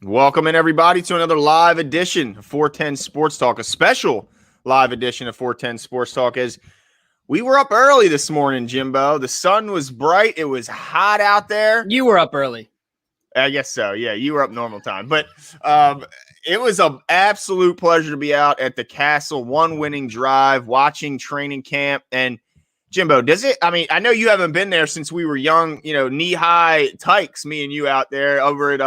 Welcome in, everybody, to another live edition of 410 Sports Talk, a special live edition of 410 Sports Talk. As we were up early this morning, Jimbo. The sun was bright. It was hot out there. You were up early. I guess so. Yeah, you were up normal time. But it was an absolute pleasure to be out at the Castle, one winning drive, watching training camp. And Jimbo, I know you haven't been there since we were young, knee-high tykes, me and you out there over at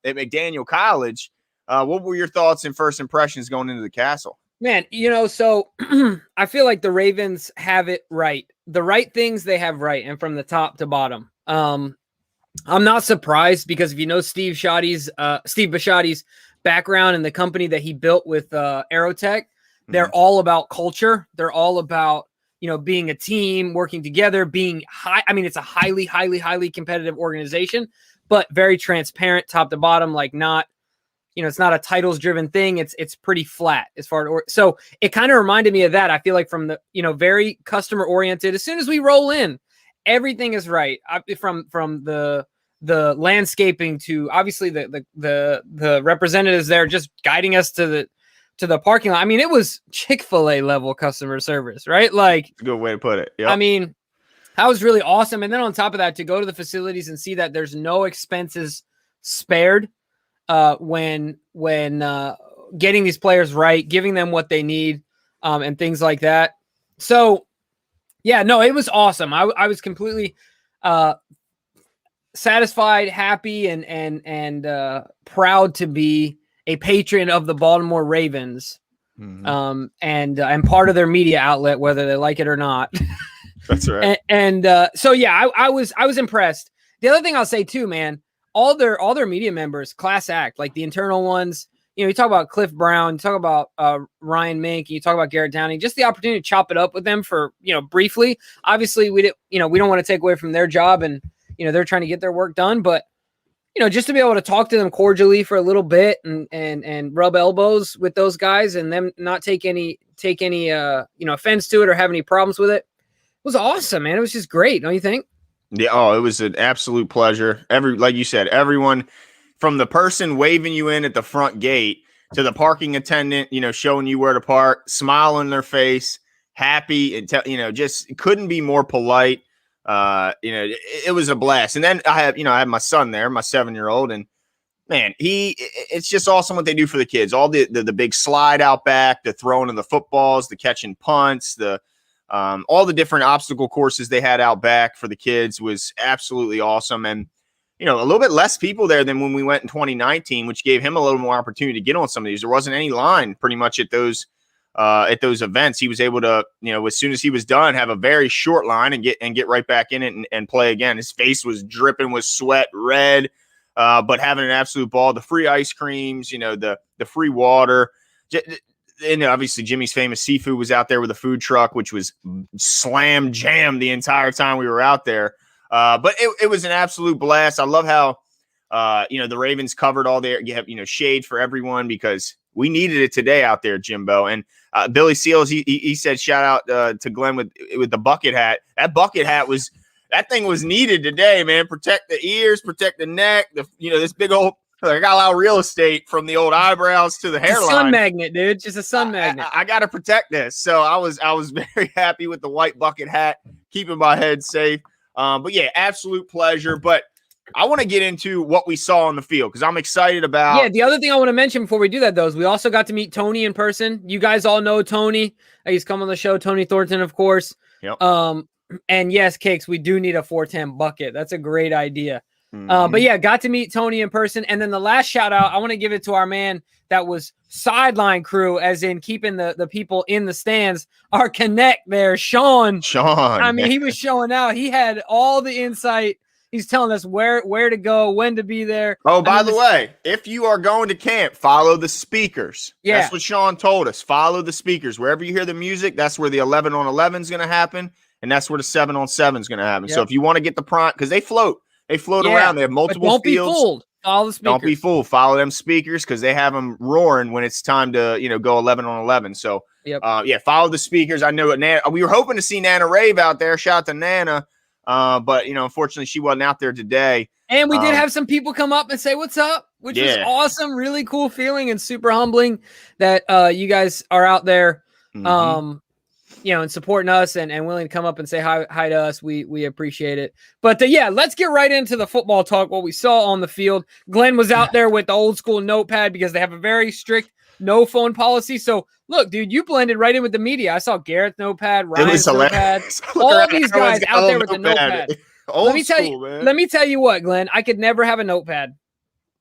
McDaniel College. What were your thoughts and first impressions going into the Castle? Man, so I feel like the Ravens have it right. The right things they have right, and from the top to bottom. I'm not surprised because if you know Steve Bisciotti's background and the company that he built with Aerotech, they're all about culture. They're all about being a team, working together, being high. I mean, it's a highly, highly, highly competitive organization, but very transparent top to bottom, like not, it's not a titles driven thing. It's pretty flat as far as, so it kind of reminded me of that. I feel like from the, very customer oriented, as soon as we roll in, everything is right. From the landscaping to obviously the representatives there, just guiding us to the parking lot. I mean, it was Chick-fil-A level customer service, right? Like, good way to put it. Yep. I mean, that was really awesome. And then on top of that, to go to the facilities and see that there's no expenses spared when getting these players right, giving them what they need, and things like that. So, yeah, no, it was awesome. I was completely satisfied, happy, and proud to be a patron of the Baltimore Ravens, and part of their media outlet, whether they like it or not. That's right. So yeah, I was impressed. The other thing I'll say too, man, all their media members, class act, like the internal ones. You talk about Cliff Brown, you talk about Ryan Mink, you talk about Garrett Downing. Just the opportunity to chop it up with them for briefly. Obviously, we don't want to take away from their job, and they're trying to get their work done, but. Just to be able to talk to them cordially for a little bit and rub elbows with those guys and them not take any offense to it or have any problems with it was awesome, man. It was just great, don't you think? Yeah. Oh, it was an absolute pleasure. Like you said, everyone from the person waving you in at the front gate to the parking attendant, showing you where to park, smile on their face, happy, and just couldn't be more polite. It was a blast. And then I have my son there, my 7-year-old, and man, it's just awesome what they do for the kids. All the big slide out back, the throwing of the footballs, the catching punts, all the different obstacle courses they had out back for the kids was absolutely awesome. And, a little bit less people there than when we went in 2019, which gave him a little more opportunity to get on some of these. There wasn't any line pretty much at those events. He was able to, as soon as he was done, have a very short line and get right back in it and play again. His face was dripping with sweat, red, but having an absolute ball. The free ice creams, the free water, and obviously Jimmy's Famous Seafood was out there with a food truck, which was slam jammed the entire time we were out there. But it was an absolute blast. I love how the Ravens covered all their shade for everyone because we needed it today out there, Jimbo. And Billy Seals, he said, shout out to Glenn with the bucket hat. That thing was needed today, man. Protect the ears, protect the neck. This big old, I got a lot of real estate from the old eyebrows to the hairline. It's a sun magnet, dude. Just a sun magnet. I got to protect this. So I was very happy with the white bucket hat, keeping my head safe. But yeah, absolute pleasure. But I want to get into what we saw on the field because I'm excited about. Yeah, the other thing I want to mention before we do that, though, is we also got to meet Tony in person. You guys all know Tony. He's come on the show, Tony Thornton, of course. Yep. And yes, Cakes, we do need a 410 bucket. That's a great idea. But yeah, got to meet Tony in person. And then the last shout out, I want to give it to our man that was sideline crew, as in keeping the people in the stands. Our connect there, Sean. I mean, he was showing out. He had all the insight. He's telling us where to go, when to be there. Oh, by the way, if you are going to camp, follow the speakers. Yeah. That's what Sean told us. Follow the speakers. Wherever you hear the music, that's where the 11-on-11 is going to happen, and that's where the 7-on-7 is going to happen. Yep. So if you want to get the prime, because they float around. They have multiple don't fields. Be fooled. Follow the speakers. Don't be fooled. Follow them speakers because they have them roaring when it's time to go 11-on-11. So follow the speakers. I know we were hoping to see Nana Rave out there. Shout out to Nana. But unfortunately, she wasn't out there today. And we did have some people come up and say, what's up, which was awesome. Really cool feeling and super humbling that you guys are out there, and supporting us and willing to come up and say hi to us. We appreciate it. But yeah, let's get right into the football talk, what we saw on the field. Glenn was out there with the old school notepad because they have a very strict no phone policy. So look, dude, you blended right in with the media. I saw Garrett's notepad, Ryan's notepad, all these guys out there with the notepad. Let me tell you what, Glenn, I could never have a notepad.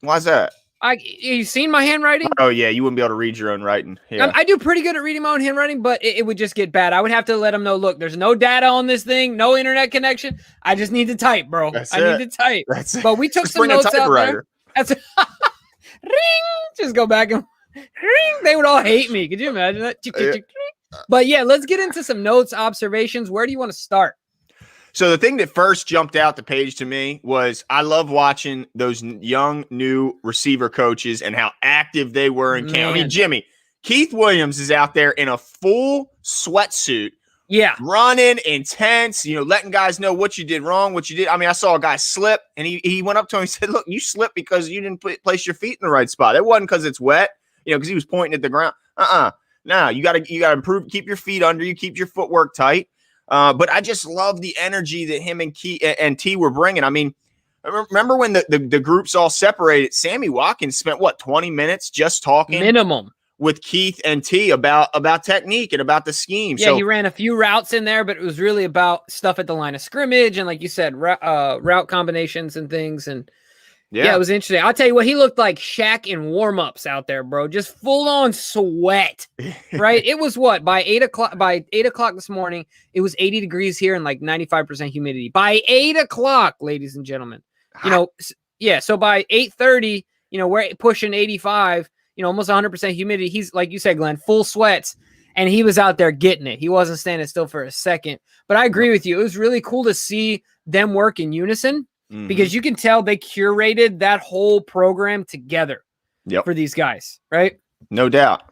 Why's that? You seen my handwriting? Oh yeah, you wouldn't be able to read your own writing. Yeah. I do pretty good at reading my own handwriting, but it would just get bad. I would have to let them know, look, there's no data on this thing, no internet connection. I just need to type, bro. Need to type. That's it. But we took some notes out there. That's ring. Just go back and ring. They would all hate me. Could you imagine that? But yeah, let's get into some notes, observations. Where do you want to start? So the thing that first jumped out the page to me was I love watching those young new receiver coaches and how active they were in camp. I mean, Jimmy, Keith Williams is out there in a full sweatsuit. Yeah. Running intense, letting guys know what you did wrong, what you did. I mean, I saw a guy slip and he went up to him and said, look, you slipped because you didn't place your feet in the right spot. It wasn't because it's wet, because he was pointing at the ground. No, you gotta improve, keep your feet under you, keep your footwork tight. But I just love the energy that him and T were bringing. I mean, remember when the groups all separated? Sammy Watkins spent 20 minutes just talking minimum with Keith and T about technique and about the scheme. Yeah, he ran a few routes in there, but it was really about stuff at the line of scrimmage and, like you said, route combinations and things. And yeah, it was interesting. I'll tell you what, he looked like Shaq in warm-ups out there, bro. Just full on sweat, right? It was by 8 o'clock. By 8 o'clock this morning, it was 80 degrees here and like 95% humidity. By 8 o'clock, ladies and gentlemen, so by 8:30, we're pushing 85, almost 100% humidity. He's, like you said, Glenn, full sweats, and he was out there getting it. He wasn't standing still for a second. But I agree with you. It was really cool to see them work in unison. Because you can tell they curated that whole program together for these guys, right? No doubt.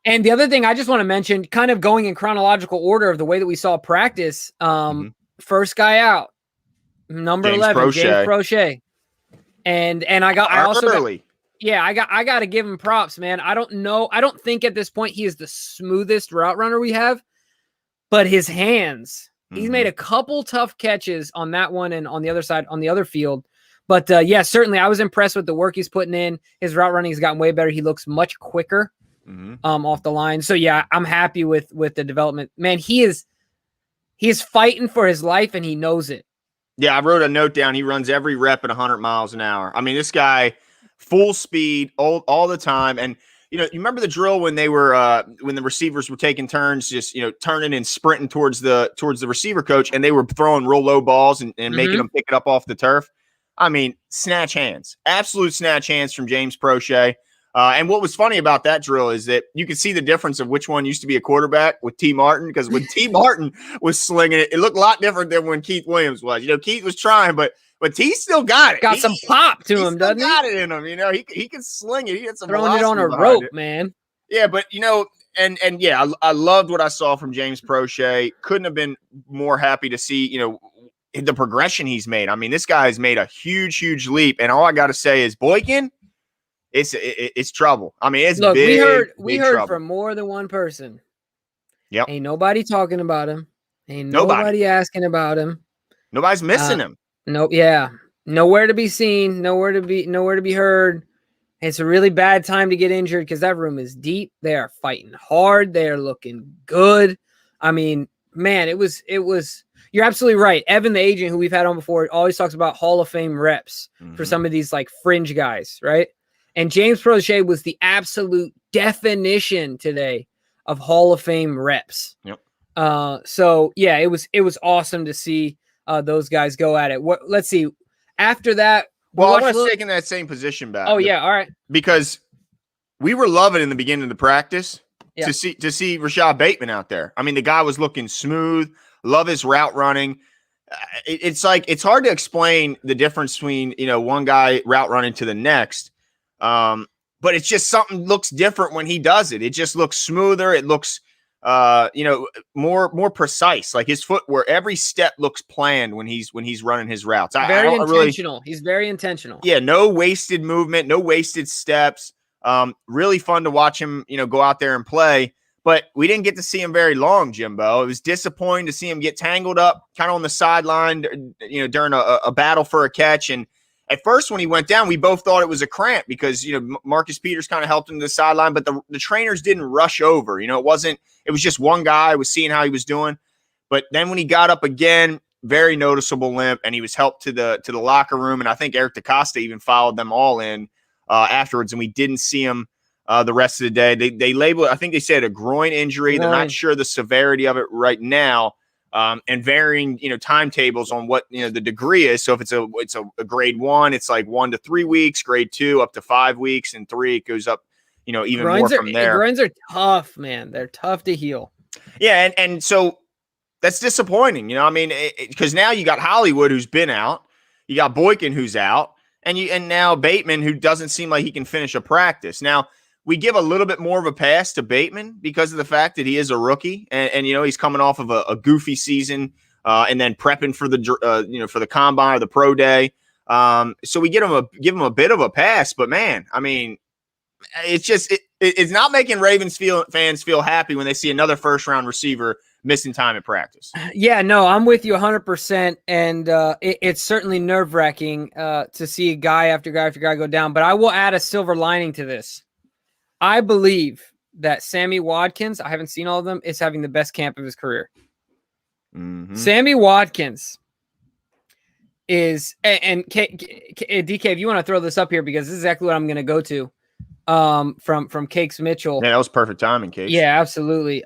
And the other thing I just want to mention, kind of going in chronological order of the way that we saw practice, first guy out, number 11, James Prochet. And I got to give him props, man. I don't think at this point he is the smoothest route runner we have, but his hands. He's made a couple tough catches on that one and on the other side, on the other field. But certainly I was impressed with the work he's putting in. His route running has gotten way better. He looks much quicker off the line. So yeah, I'm happy with the development. Man, he is fighting for his life and he knows it. Yeah, I wrote a note down. He runs every rep at 100 miles an hour. I mean, this guy, full speed all the time. And you remember the drill when they were when the receivers were taking turns, just turning and sprinting towards the receiver coach, and they were throwing real low balls and making them pick it up off the turf. I mean, snatch hands, absolute snatch hands from James Prochet. And what was funny about that drill is that you could see the difference of which one used to be a quarterback with T. Martin, because when T. Martin was slinging it, it looked a lot different than when Keith Williams was. Keith was trying, but T still got it. Got some pop to him, doesn't he? Got it in him. He can sling it. He had some throwing it on a rope, man. Yeah, but and yeah, I loved what I saw from James Prochet. Couldn't have been more happy to see the progression he's made. I mean, this guy has made a huge leap, and all I got to say is Boykin, it's trouble. I mean, it's big. We heard from more than one person. Yep. Ain't nobody talking about him. Ain't nobody asking about him. Nobody's missing him. Nope. Yeah. Nowhere to be seen. Nowhere to be heard. It's a really bad time to get injured because that room is deep. They are fighting hard. They are looking good. I mean, man, it was. You're absolutely right. Evan, the agent who we've had on before, always talks about Hall of Fame reps for some of these like fringe guys, right? And James Prochet was the absolute definition today of Hall of Fame reps. Yep. So yeah, it was awesome to see those guys go at it. Let's see. After that, well, I want to take in that same position back. Oh yeah, all right. Because we were loving in the beginning of the practice to see Rashad Bateman out there. I mean, the guy was looking smooth. Love his route running. It's hard to explain the difference between one guy route running to the next. But it's just something looks different when he does it. It just looks smoother. It looks more precise. Like his footwork, every step looks planned when he's running his routes. Very intentional. He's very intentional. Yeah, no wasted movement, no wasted steps. Really fun to watch him, go out there and play. But we didn't get to see him very long, Jimbo. It was disappointing to see him get tangled up kind of on the sideline, during a battle for a catch. And at first when he went down, we both thought it was a cramp because, Marcus Peters kind of helped him to the sideline, but the trainers didn't rush over. It was just one guy was seeing how he was doing. But then when he got up again, very noticeable limp, and he was helped to the locker room. And I think Eric DaCosta even followed them all in afterwards, and we didn't see him the rest of the day. They labeled, I think they said a groin injury. They're not sure the severity of it right now, and varying, timetables on what, the degree is. So if it's a grade 1, it's like 1 to 3 weeks, grade 2 up to 5 weeks, and 3, it goes up, even more from there. Groins are tough, man. They're tough to heal. Yeah. And so that's disappointing, because now you got Hollywood, who's been out, you got Boykin, who's out, and now Bateman, who doesn't seem like he can finish a practice. Now, we give a little bit more of a pass to Bateman because of the fact that he is a rookie, and he's coming off of a goofy season, and then prepping for for the combine or the pro day. So we give him a bit of a pass, but man, it's just it's not making Ravens fans feel happy when they see another first-round receiver missing time at practice. Yeah, no, I'm with you 100%, and it's certainly nerve-wracking to see guy after guy after guy go down. But I will add a silver lining to this. I believe that Sammy Watkins, I haven't seen all of them, is having the best camp of his career. Mm-hmm. Sammy Watkins is, and DK, if you want to throw this up here, because this is exactly what I'm going to go to from Cakes Mitchell. Yeah, that was perfect timing, Cakes. Yeah, absolutely.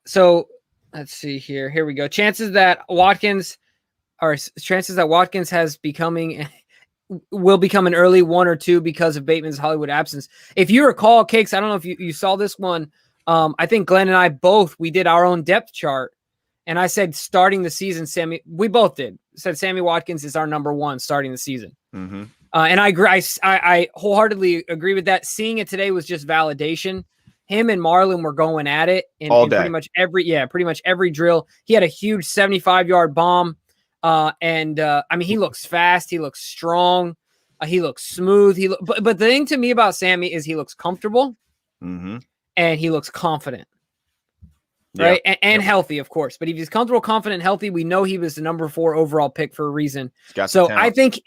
So let's see here. Here we go. Chances that Watkins will become an early 1 or 2 because of Bateman's Hollywood absence. If you recall, Cakes, I don't know if you saw this one. I think Glenn and I we did our own depth chart, and I said starting the season, we both said Sammy Watkins is our number 1 starting the season. Mm-hmm. And I agree. I wholeheartedly agree with that. Seeing it today was just validation. Him and Marlon were going at it in pretty much every drill. He had a huge 75-yard bomb. He looks fast. He looks strong. He looks smooth. But the thing to me about Sammy is he looks comfortable, mm-hmm. and he looks confident, right? And healthy, of course. But if he's comfortable, confident, healthy, we know he was the number 4 overall pick for a reason. So I think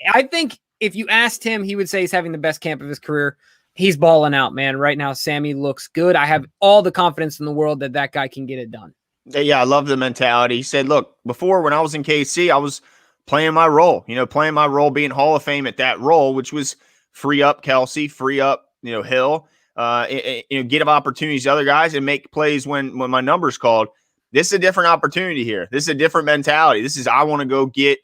if you asked him, he would say he's having the best camp of his career. He's balling out, man. Right now, Sammy looks good. I have all the confidence in the world that guy can get it done. Yeah, I love the mentality. He said, look, before when I was in KC, I was playing my role, being Hall of Fame at that role, which was free up Kelsey, free up, Hill, give opportunities to other guys and make plays when my number's called. This is a different opportunity here. This is a different mentality. This is, I want to go get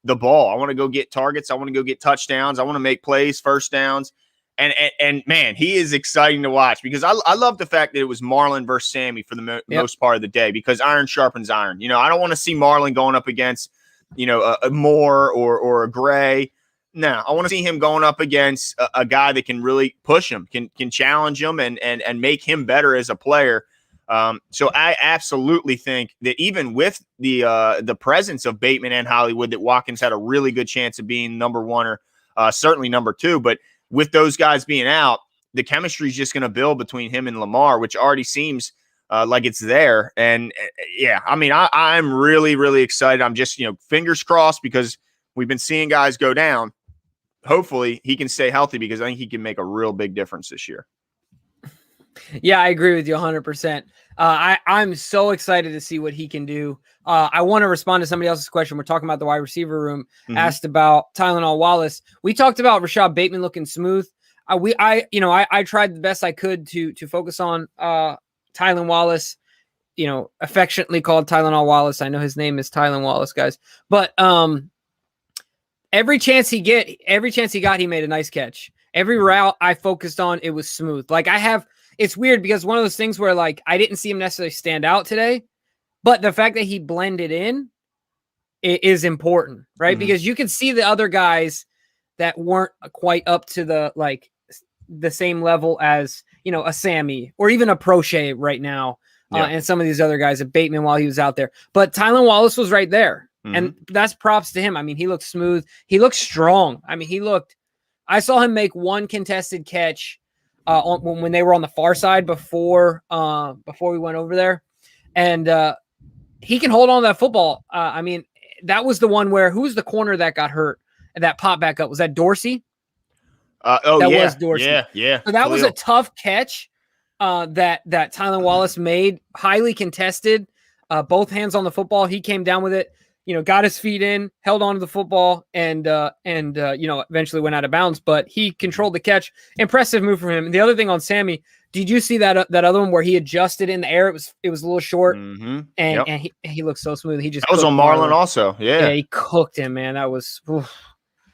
the ball. I want to go get targets. I want to go get touchdowns. I want to make plays, first downs. And man, he is exciting to watch because I love the fact that it was Marlon versus Sammy for the most part of the day, because iron sharpens iron. I don't want to see Marlon going up against, a Moore or a Gray. No, I want to see him going up against a guy that can really push him, can challenge him and make him better as a player. So I absolutely think that even with the presence of Bateman and Hollywood, that Watkins had a really good chance of being number 1 or certainly number 2. But with those guys being out, the chemistry is just going to build between him and Lamar, which already seems like it's there. And I'm really, really excited. I'm just, fingers crossed, because we've been seeing guys go down. Hopefully he can stay healthy, because I think he can make a real big difference this year. Yeah, I agree with you 100%. I'm so excited to see what he can do. I want to respond to somebody else's question. We're talking about the wide receiver room, asked about Tylenol Wallace. We talked about Rashad Bateman looking smooth. I tried the best I could to focus on Tylen Wallace, affectionately called Tylenol Wallace. I know his name is Tylen Wallace, guys. But every chance he got, he made a nice catch. Every route I focused on, it was smooth. It's weird because one of those things where I didn't see him necessarily stand out today, but the fact that he blended in is important, right? Mm-hmm. Because you can see the other guys that weren't quite up to the same level as, a Sammy or even a Prochet right now. and some of these other guys at Bateman while he was out there. But Tylan Wallace was right there. And that's props to him. I mean, he looked smooth. He looked strong. I mean, I saw him make one contested catch when they were on the far side before we went over there. And he can hold on to that football. I mean, that was the one who was the corner that got hurt and that popped back up? Was that Dorsey? That was Dorsey. Yeah. So that was a tough catch that Tylan Wallace made, highly contested, both hands on the football. He came down with it, got his feet in, held on to the football, and eventually went out of bounds. But he controlled the catch. Impressive move from him. And the other thing on Sammy, did you see that other one where he adjusted in the air? It was a little short, and he looked so smooth. That was on Marlon also. Yeah, he cooked him, man. That was. Oof.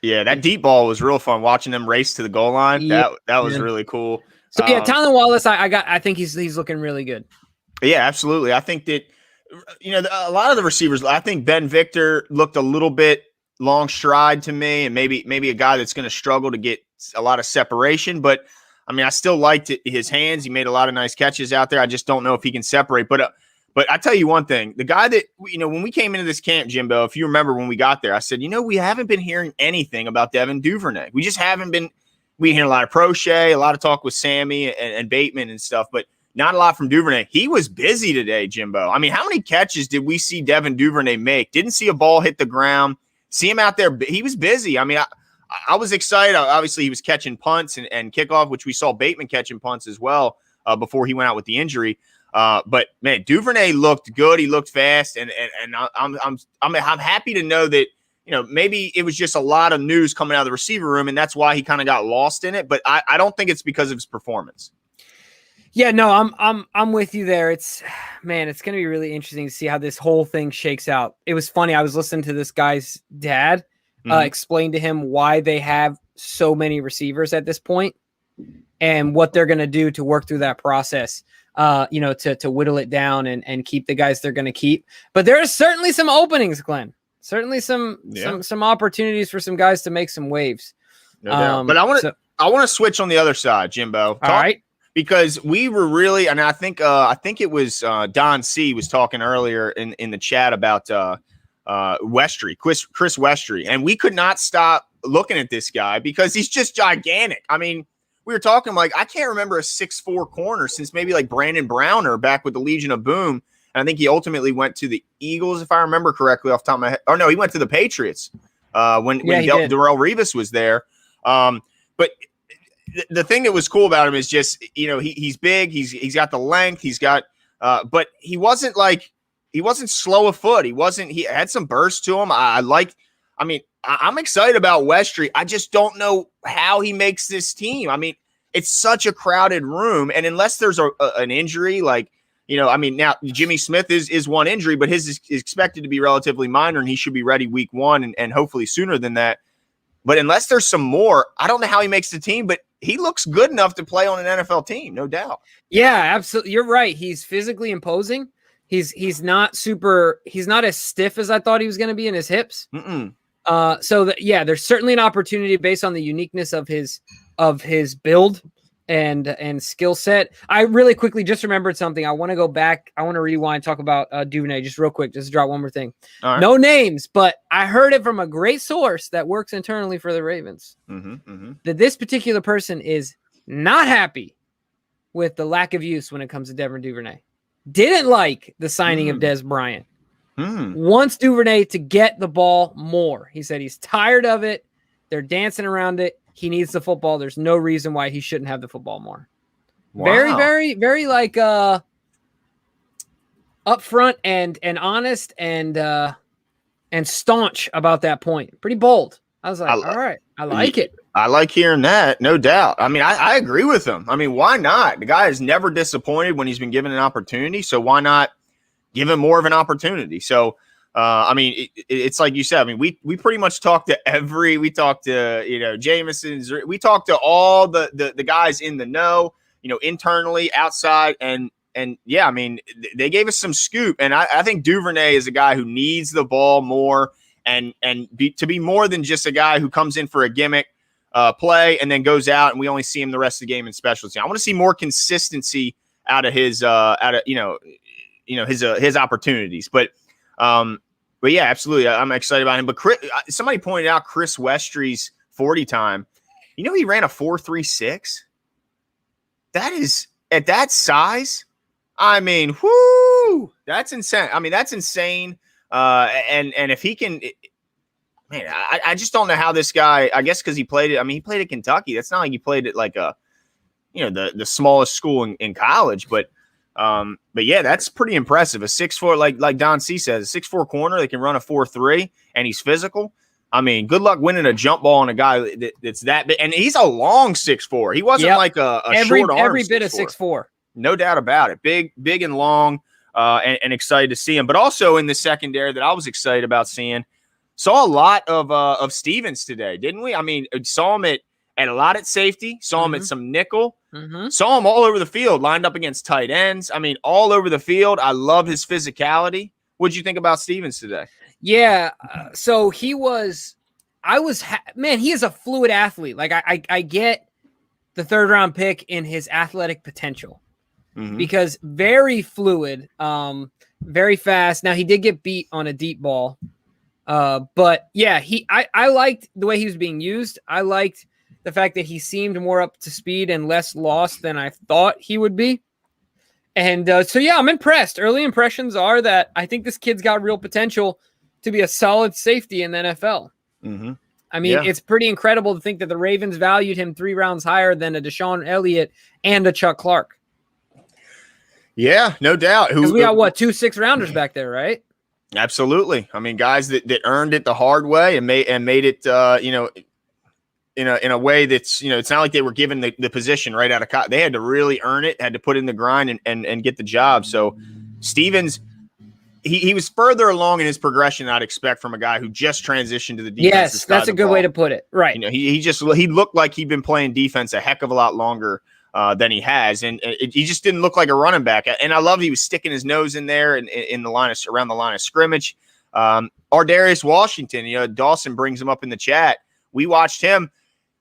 Yeah, that deep ball was real fun. Watching them race to the goal line, that was really cool. So Tylan Wallace, I think he's looking really good. Yeah, absolutely. I think that a lot of the receivers. I think Ben Victor looked a little bit long stride to me, and maybe a guy that's going to struggle to get a lot of separation. But I mean, I still liked his hands. He made a lot of nice catches out there. I just don't know if he can separate. But I tell you one thing, the guy that, when we came into this camp, Jimbo, if you remember when we got there, I said, we haven't been hearing anything about Devin Duvernay. We just haven't been. We hear a lot of Prochet, a lot of talk with Sammy and Bateman and stuff, but not a lot from Duvernay. He was busy today, Jimbo. I mean, how many catches did we see Devin Duvernay make? Didn't see a ball hit the ground. See him out there. He was busy. I mean, I was excited. Obviously, he was catching punts and kickoff, which we saw Bateman catching punts as well before he went out with the injury. But man, Duvernay looked good. He looked fast, and I'm happy to know that maybe it was just a lot of news coming out of the receiver room, and that's why he kind of got lost in it. But I don't think it's because of his performance. Yeah, no, I'm with you there. It's going to be really interesting to see how this whole thing shakes out. It was funny. I was listening to this guy's dad explain to him why they have so many receivers at this point and what they're going to do to work through that process, to whittle it down and keep the guys they're going to keep. But there are certainly some openings, Glenn. Certainly some opportunities for some guys to make some waves. No doubt. But I want to switch on the other side, Jimbo. All right. Because we were really, and I think it was Don C was talking earlier in the chat about Westry, Chris Westry, and we could not stop looking at this guy because he's just gigantic. I mean, we were talking I can't remember a 6'4" corner since maybe Brandon Browner back with the Legion of Boom. And I think he ultimately went to the Eagles, if I remember correctly off the top of my head. Or no, he went to the Patriots when Darrelle Revis was there. But the thing that was cool about him is just, he's big, he's got the length, he's got but he wasn't slow of foot. He had some burst to him. I'm excited about Westry. I just don't know how he makes this team. I mean, it's such a crowded room, and unless there's an injury, now Jimmy Smith is one injury, but his is expected to be relatively minor, and he should be ready week 1 and hopefully sooner than that. But unless there's some more, I don't know how he makes the team, but he looks good enough to play on an NFL team, no doubt. Yeah, absolutely. You're right. He's physically imposing. He's not as stiff as I thought he was going to be in his hips. There's certainly an opportunity based on the uniqueness of his build and skill set. I really quickly just remembered something. I want to go back. I want to rewind, talk about Duvernay just real quick. Just drop one more thing. All right. No names, but I heard it from a great source that works internally for the Ravens. That this particular person is not happy with the lack of use when it comes to Devin Duvernay. Didn't like the signing of Dez Bryant. Wants Duvernay to get the ball more. He said he's tired of it. They're dancing around it. He needs the football. There's no reason why he shouldn't have the football more. Wow. Very, very, very upfront and honest and staunch about that point. Pretty bold. I was like, all right, I like it. I like hearing that, no doubt. I mean, I agree with him. I mean, why not? The guy is never disappointed when he's been given an opportunity, so why not give him more of an opportunity? So, it's like you said. I mean, we pretty much talked to Jameson's. We talked to all the guys in the know, internally, outside, and yeah, I mean, they gave us some scoop, and I think Duvernay is a guy who needs the ball more and to be more than just a guy who comes in for a gimmick play and then goes out and we only see him the rest of the game in special teams. I want to see more consistency out of his his opportunities. But yeah, absolutely, I'm excited about him. But somebody pointed out Chris Westry's 40 time. He ran a 4.36. That is at that size. I mean, whoo, that's insane. That's insane. And if he can. Man, I just don't know how this guy, I guess because he played it. He played at Kentucky. That's not like he played at like the smallest school in college. But yeah, that's pretty impressive. A 6'4", like Don C says, a 6'4" corner that can run a 4.3, and he's physical. Good luck winning a jump ball on a guy that's that big. And he's a long 6'4". He wasn't like a short arm. Every bit 6'4". Of 6'4". No doubt about it. Big and long, and excited to see him. But also in the secondary that I was excited about seeing. Saw a lot of Stevens today, didn't we? Saw him at a lot at safety. Saw him at some nickel. Saw him all over the field, lined up against tight ends. All over the field. I love his physicality. What'd you think about Stevens today? Yeah. So he is a fluid athlete. Like I get the 3rd round pick in his athletic potential because very fluid, very fast. Now he did get beat on a deep ball. But yeah, I liked the way he was being used. I liked the fact that he seemed more up to speed and less lost than I thought he would be. And so yeah, I'm impressed. Early impressions are that I think this kid's got real potential to be a solid safety in the NFL. It's pretty incredible to think that the Ravens valued him 3 rounds higher than a Deshaun Elliott and a Chuck Clark. Yeah, no doubt. Because we got 2 6-rounders back there, right? Absolutely. Guys that earned it the hard way and made it, in a way that's, it's not like they were given the position right out of college. They had to really earn it, had to put in the grind and get the job. So Stevens, he was further along in his progression than I'd expect from a guy who just transitioned to the defense. Yes, that's a good way to put it. Right. He looked like he'd been playing defense a heck of a lot longer than he has, and he just didn't look like a running back. And I love he was sticking his nose in there in the around the line of scrimmage. Ardarius Washington, Dawson brings him up in the chat. We watched him.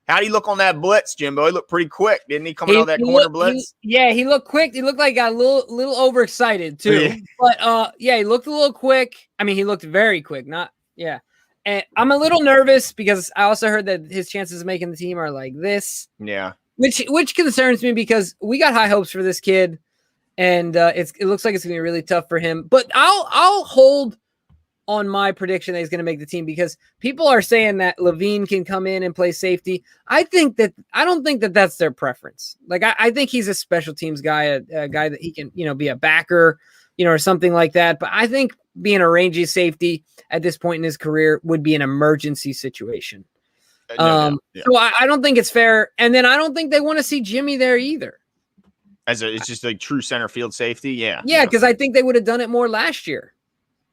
How did he look on that blitz, Jimbo? He looked pretty quick, didn't he? Coming on that corner blitz. He looked quick. He looked like he got a little overexcited too. But he looked a little quick. He looked very quick. And I'm a little nervous because I also heard that his chances of making the team are like this. Yeah. Which concerns me because we got high hopes for this kid, and it looks like it's gonna be really tough for him. But I'll hold on my prediction that he's gonna make the team because people are saying that Levine can come in and play safety. I don't think that that's their preference. Like I think he's a special teams guy, a guy that he can be a backer, or something like that. But I think being a rangy safety at this point in his career would be an emergency situation. So I don't think it's fair, and then I don't think they want to see Jimmy there either. It's just a true center field safety, because I think they would have done it more last year.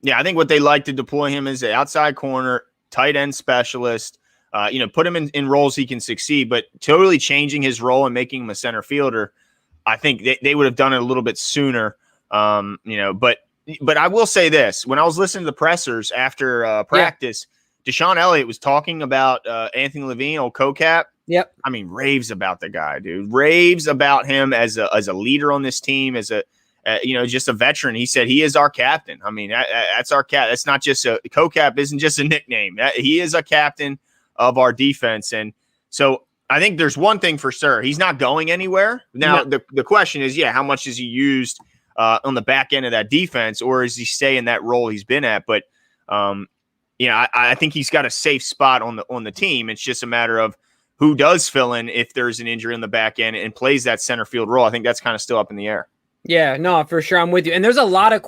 Yeah, I think what they like to deploy him as an outside corner, tight end specialist. Put him in roles he can succeed, but totally changing his role and making him a center fielder. I think they would have done it a little bit sooner. But I will say this: when I was listening to the pressers after practice. Deshaun Elliott was talking about Anthony Levine, old co-cap. Yep. Raves about the guy, dude. Raves about him as a leader on this team, as just a veteran. He said he is our captain. That's our cap. That's not just a co-cap. Isn't just a nickname. He is a captain of our defense. And so I think there's one thing for sure: he's not going anywhere. Now the question is, how much is he used on the back end of that defense, or is he stay in that role he's been at? But I think he's got a safe spot on the team. It's just a matter of who does fill in if there's an injury in the back end and plays that center field role. I think that's kind of still up in the air. Yeah, no, for sure. I'm with you. And there's a lot of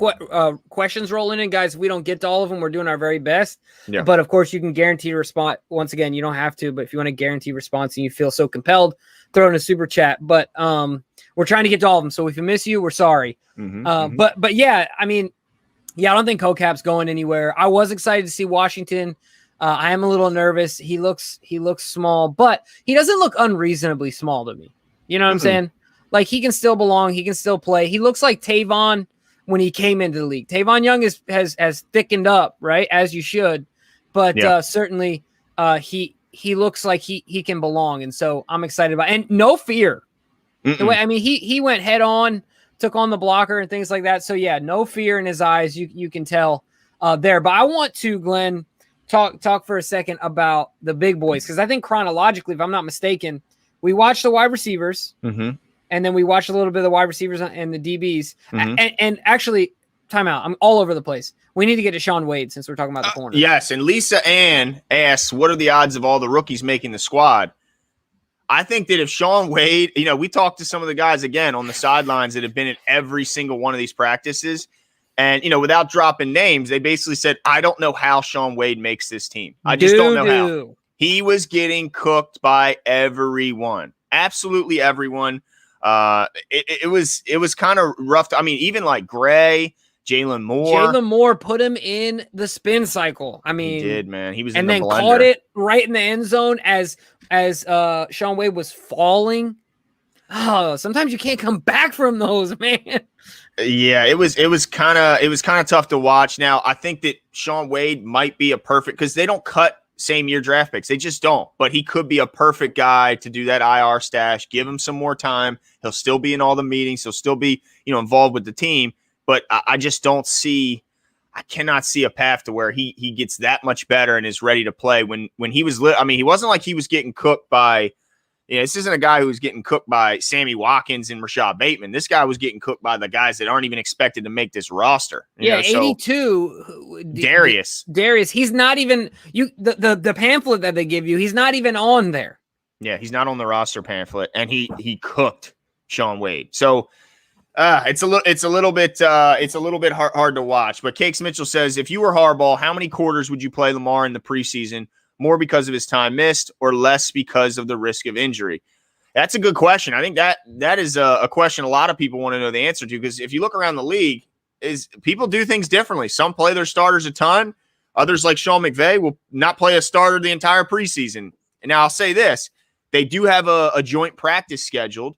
questions rolling in, guys. If we don't get to all of them, we're doing our very best. Yeah. But, of course, you can guarantee a response. Once again, you don't have to. But if you want to guarantee response and you feel so compelled, throw in a super chat. But we're trying to get to all of them. So if we miss you, we're sorry. But yeah, I don't think Co-Cap's going anywhere. I was excited to see Washington. I am a little nervous. He looks small, but he doesn't look unreasonably small to me. You know what I'm saying? Like, he can still belong. He can still play. He looks like Tavon when he came into the league. Tavon Young has thickened up, right, as you should. But certainly he looks like he can belong. And so I'm excited about it. And no fear. The way, he went head on took on the blocker and things like that. So yeah, no fear in his eyes. You can tell there. But I want to, Glenn, talk for a second about the big boys, because I think chronologically, if I'm not mistaken, we watched the wide receivers, and then we watched a little bit of the wide receivers and the DBs. And actually, timeout. I'm all over the place. We need to get to Shaun Wade since we're talking about the corner. Yes, and Lisa Ann asks, what are the odds of all the rookies making the squad? I think that if Shaun Wade, we talked to some of the guys again on the sidelines that have been at every single one of these practices. And, without dropping names, they basically said, I don't know how Shaun Wade makes this team. I just don't know how. He was getting cooked by everyone. Absolutely everyone. It was kind of rough. Even like Gray, Jalen Moore put him in the spin cycle. He did, man. He was and in the then blender. Caught it right in the end zone as Shaun Wade was falling. Oh, sometimes you can't come back from those, man. Yeah, it was kind of tough to watch. Now, I think that Shaun Wade might be a perfect, because they don't cut same year draft picks. They just don't. But he could be a perfect guy to do that IR stash. Give him some more time. He'll still be in all the meetings. He'll still be, involved with the team. But I just don't see. I cannot see a path to where he gets that much better and is ready to play. When he was, he wasn't like he was getting cooked by. This isn't a guy who was getting cooked by Sammy Watkins and Rashad Bateman. This guy was getting cooked by the guys that aren't even expected to make this roster. 82. Darius. He's not even the pamphlet that they give you. He's not even on there. Yeah, he's not on the roster pamphlet, and he cooked Shaun Wade. So it's a little bit hard to watch. But Cakes Mitchell says, if you were Harbaugh, how many quarters would you play Lamar in the preseason? More because of his time missed or less because of the risk of injury? That's a good question. I think that is a question a lot of people want to know the answer to, because if you look around the league, is people do things differently. Some play their starters a ton. Others, like Sean McVay, will not play a starter the entire preseason. And now I'll say this. They do have a joint practice scheduled.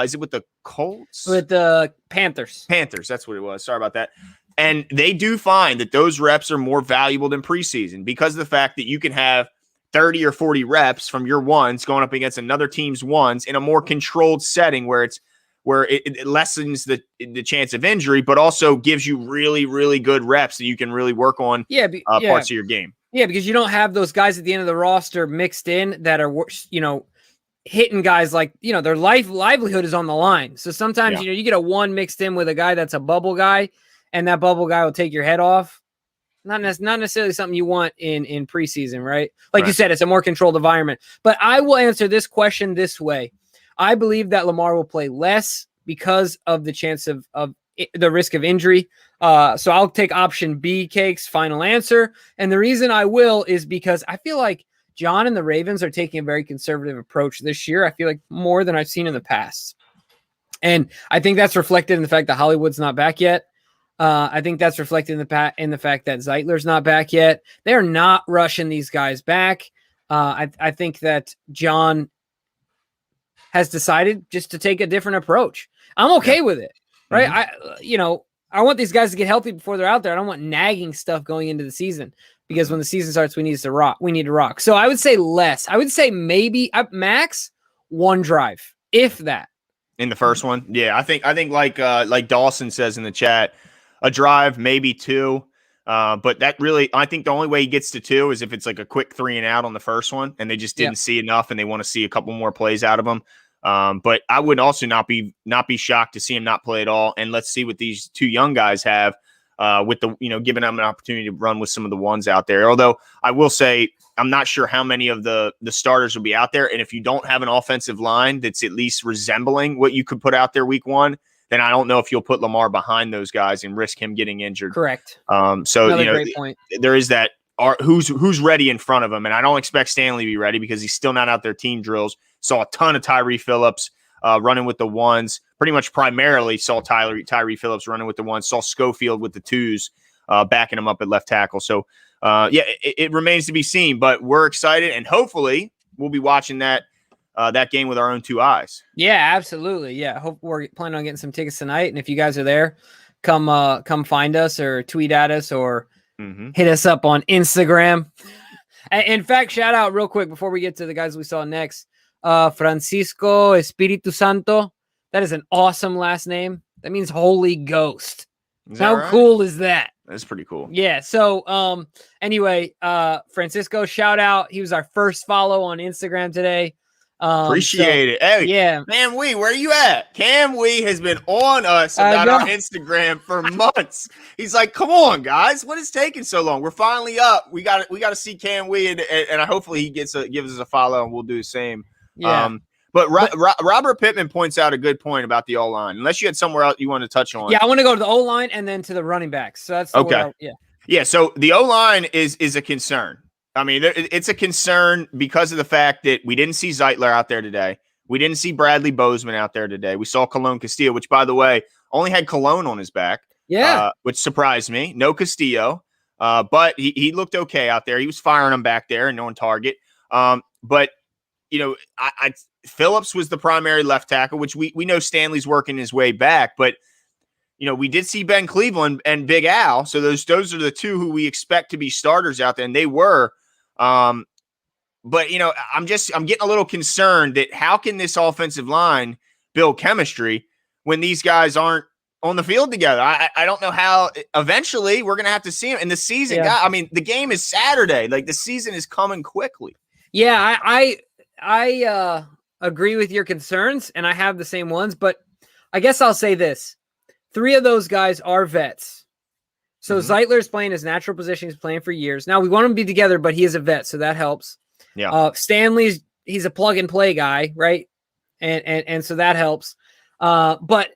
Is it with the Colts? With the Panthers. Panthers, that's what it was. Sorry about that. And they do find that those reps are more valuable than preseason because of the fact that you can have 30 or 40 reps from your ones going up against another team's ones in a more controlled setting where it lessens the chance of injury, but also gives you really, really good reps that you can really work on parts of your game. Yeah, because you don't have those guys at the end of the roster mixed in that are, hitting guys like, their livelihood is on the line. So sometimes, you get a one mixed in with a guy that's a bubble guy, and that bubble guy will take your head off. Not necessarily something you want in preseason, right? Like you said, it's a more controlled environment. But I will answer this question this way. I believe that Lamar will play less because of the chance of the risk of injury. So I'll take option B, Cakes, final answer. And the reason I will is because I feel like John and the Ravens are taking a very conservative approach this year. I feel like more than I've seen in the past. And I think that's reflected in the fact that Hollywood's not back yet. I think that's reflected in the fact that Zeitler's not back yet. They're not rushing these guys back. I think that John has decided just to take a different approach. I'm okay with it, right? Mm-hmm. I want these guys to get healthy before they're out there. I don't want nagging stuff going into the season, because when the season starts, we need to rock. So I would say less. I would say maybe max one drive, if that. In the first one, yeah, I think like Dawson says in the chat, a drive, maybe two. But that really, I think the only way he gets to two is if it's like a quick 3 and out on the first one, and they just didn't see enough, and they want to see a couple more plays out of him. But I would also not be shocked to see him not play at all. And let's see what these two young guys have with the, giving them an opportunity to run with some of the ones out there. Although I will say, I'm not sure how many of the starters will be out there. And if you don't have an offensive line that's at least resembling what you could put out there week one, then I don't know if you'll put Lamar behind those guys and risk him getting injured. Correct. So another great point. There is that. Who's ready in front of him, and I don't expect Stanley to be ready because he's still not out there team drills. Saw a ton of Tyree Phillips running with the ones. Pretty much primarily saw Tyree Phillips running with the ones. Saw Schofield with the twos, backing him up at left tackle. So it remains to be seen, but we're excited, and hopefully we'll be watching that game with our own two eyes. Yeah, absolutely. Yeah, hope we're planning on getting some tickets tonight, and if you guys are there, come find us or tweet at us or hit us up on Instagram. In fact, shout out real quick before we get to the guys we saw next. Francisco Espiritu Santo. That is an awesome last name. That means Holy Ghost. Is that How right? cool is that? That's pretty cool. Yeah. So, anyway, Francisco, shout out. He was our first follow on Instagram today. Appreciate it. Hey, yeah. Cam Wee, where you at? Cam Wee has been on us about our Instagram for months. He's like, come on, guys. What is taking so long? We're finally up. We got to see Cam Wee, and hopefully he gives us a follow, and we'll do the same. Yeah. But Robert Pittman points out a good point about the O-line. Unless you had somewhere else you want to touch on. Yeah, I want to go to the O-line and then to the running backs. So that's okay. Yeah. So the O-line is a concern. I mean, it's a concern because of the fact that we didn't see Zeitler out there today. We didn't see Bradley Bozeman out there today. We saw Cologne Castillo, which, by the way, only had Cologne on his back. Yeah. Which surprised me. No Castillo. But he looked okay out there. He was firing them back there and on target. But, you know, Phillips was the primary left tackle, which we know Stanley's working his way back. But, you know, we did see Ben Cleveland and Big Al. So those are the two who we expect to be starters out there, and they were. But, you know, I'm getting a little concerned that how can this offensive line build chemistry when these guys aren't on the field together? I don't know how. Eventually we're going to have to see them. And the season, I mean, the game is Saturday. Like, the season is coming quickly. Yeah, I agree with your concerns, and I have the same ones, but I guess I'll say this. 3 of those guys are vets. So Zeitler's playing his natural position. He's playing for years. Now, we want him to be together, but he is a vet, so that helps. Yeah. Stanley's, he's a plug-and-play guy, right? And so that helps. But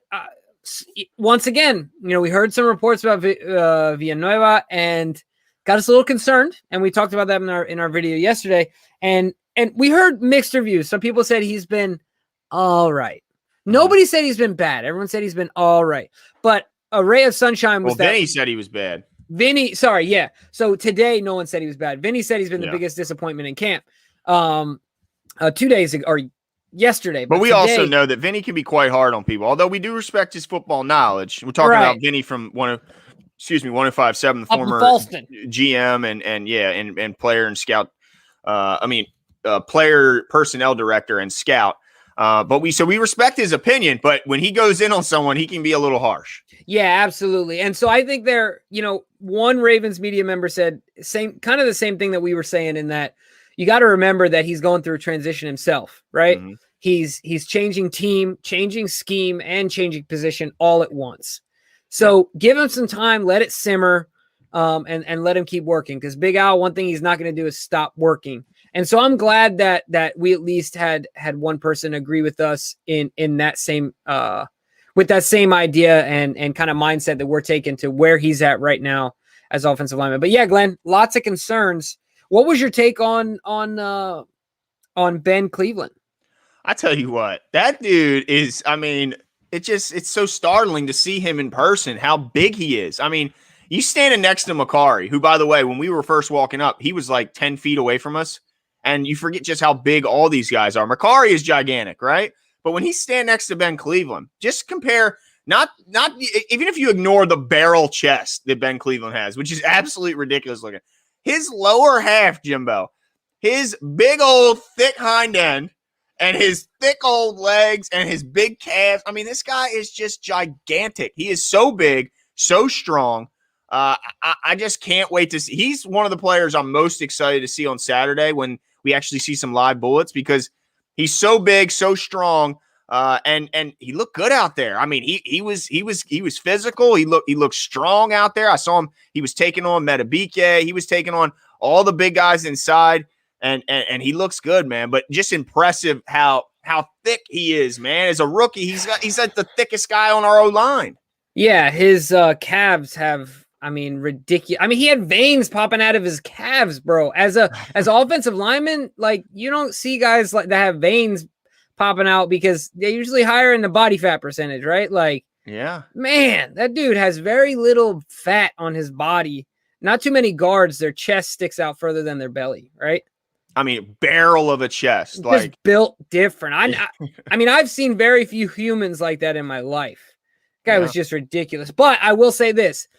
once again, you know, we heard some reports about Villanueva and got us a little concerned, and we talked about that in our video yesterday. And we heard mixed reviews. Some people said he's been all right. Nobody said he's been bad. Everyone said he's been all right. But a ray of sunshine was that. Vinny said he was bad. Sorry, yeah. So today, no one said he was bad. Vinny said he's been the biggest disappointment in camp. 2 days ago, or yesterday. But we today, also know that Vinny can be quite hard on people, although we do respect his football knowledge. We're talking about Vinny from 1057, the former GM and player and scout. Player personnel director and scout. But we respect his opinion, but when he goes in on someone, he can be a little harsh. Yeah, absolutely. And so I think one Ravens media member said the same thing that we were saying, in that you got to remember that he's going through a transition himself, right? Mm-hmm. He's changing team, changing scheme, and changing position all at once. So give him some time, let it simmer, and let him keep working. Because Big Al, one thing he's not going to do is stop working. And so I'm glad that we at least had one person agree with us in that same with that same idea and kind of mindset that we're taking to where he's at right now as offensive lineman. But yeah, Glenn, lots of concerns. What was your take on Ben Cleveland? I tell you what, that dude is, I mean, it's so startling to see him in person, how big he is. I mean, you standing next to Makari, who, by the way, when we were first walking up, he was like 10 feet away from us. And you forget just how big all these guys are. Makari is gigantic, right? But when he's standing next to Ben Cleveland, just compare, not even if you ignore the barrel chest that Ben Cleveland has, which is absolutely ridiculous looking. His lower half, Jimbo, his big old thick hind end and his thick old legs and his big calves. I mean, this guy is just gigantic. He is so big, so strong. I just can't wait to see. He's one of the players I'm most excited to see on Saturday when we actually see some live bullets, because he's so big, so strong, and he looked good out there. I mean, he was physical. He looked strong out there. I saw him. He was taking on Metabike. He was taking on all the big guys inside, and he looks good, man. But just impressive how thick he is, man. As a rookie, he's like the thickest guy on our O-line. Yeah, his calves have. I mean, ridiculous. I mean, he had veins popping out of his calves, bro. As offensive lineman, like, you don't see guys like that have veins popping out because they're usually higher in the body fat percentage, right? Like, yeah, man, that dude has very little fat on his body. Not too many guards. Their chest sticks out further than their belly, right? I mean, barrel of a chest, Just like built different. I mean, I've seen very few humans like that in my life. Guy was just ridiculous. But I will say this.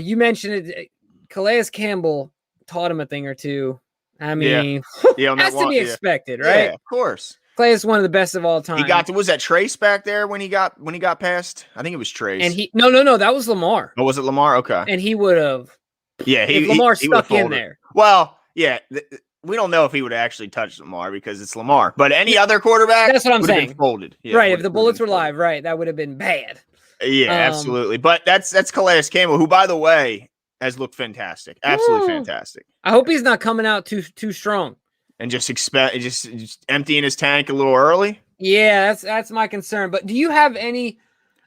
You mentioned it. Calais Campbell taught him a thing or two. I mean, that's to be expected, right? Yeah, of course. Clay is one of the best of all time. He got to, was that Trace back there when he got past? I think it was Trace. And no, that was Lamar. Oh, was it Lamar? Okay. And he would have. Yeah, if Lamar stuck in there. Well, yeah, we don't know if he would have actually touched Lamar because it's Lamar. But any other quarterback, that's what I'm saying. Folded. Yeah, right. If the bullets were live, right, that would have been bad. Yeah, absolutely. But that's Calais Campbell, who, by the way, has looked fantastic. Absolutely fantastic. I hope he's not coming out too strong. And just emptying his tank a little early. Yeah, that's my concern. But do you have any,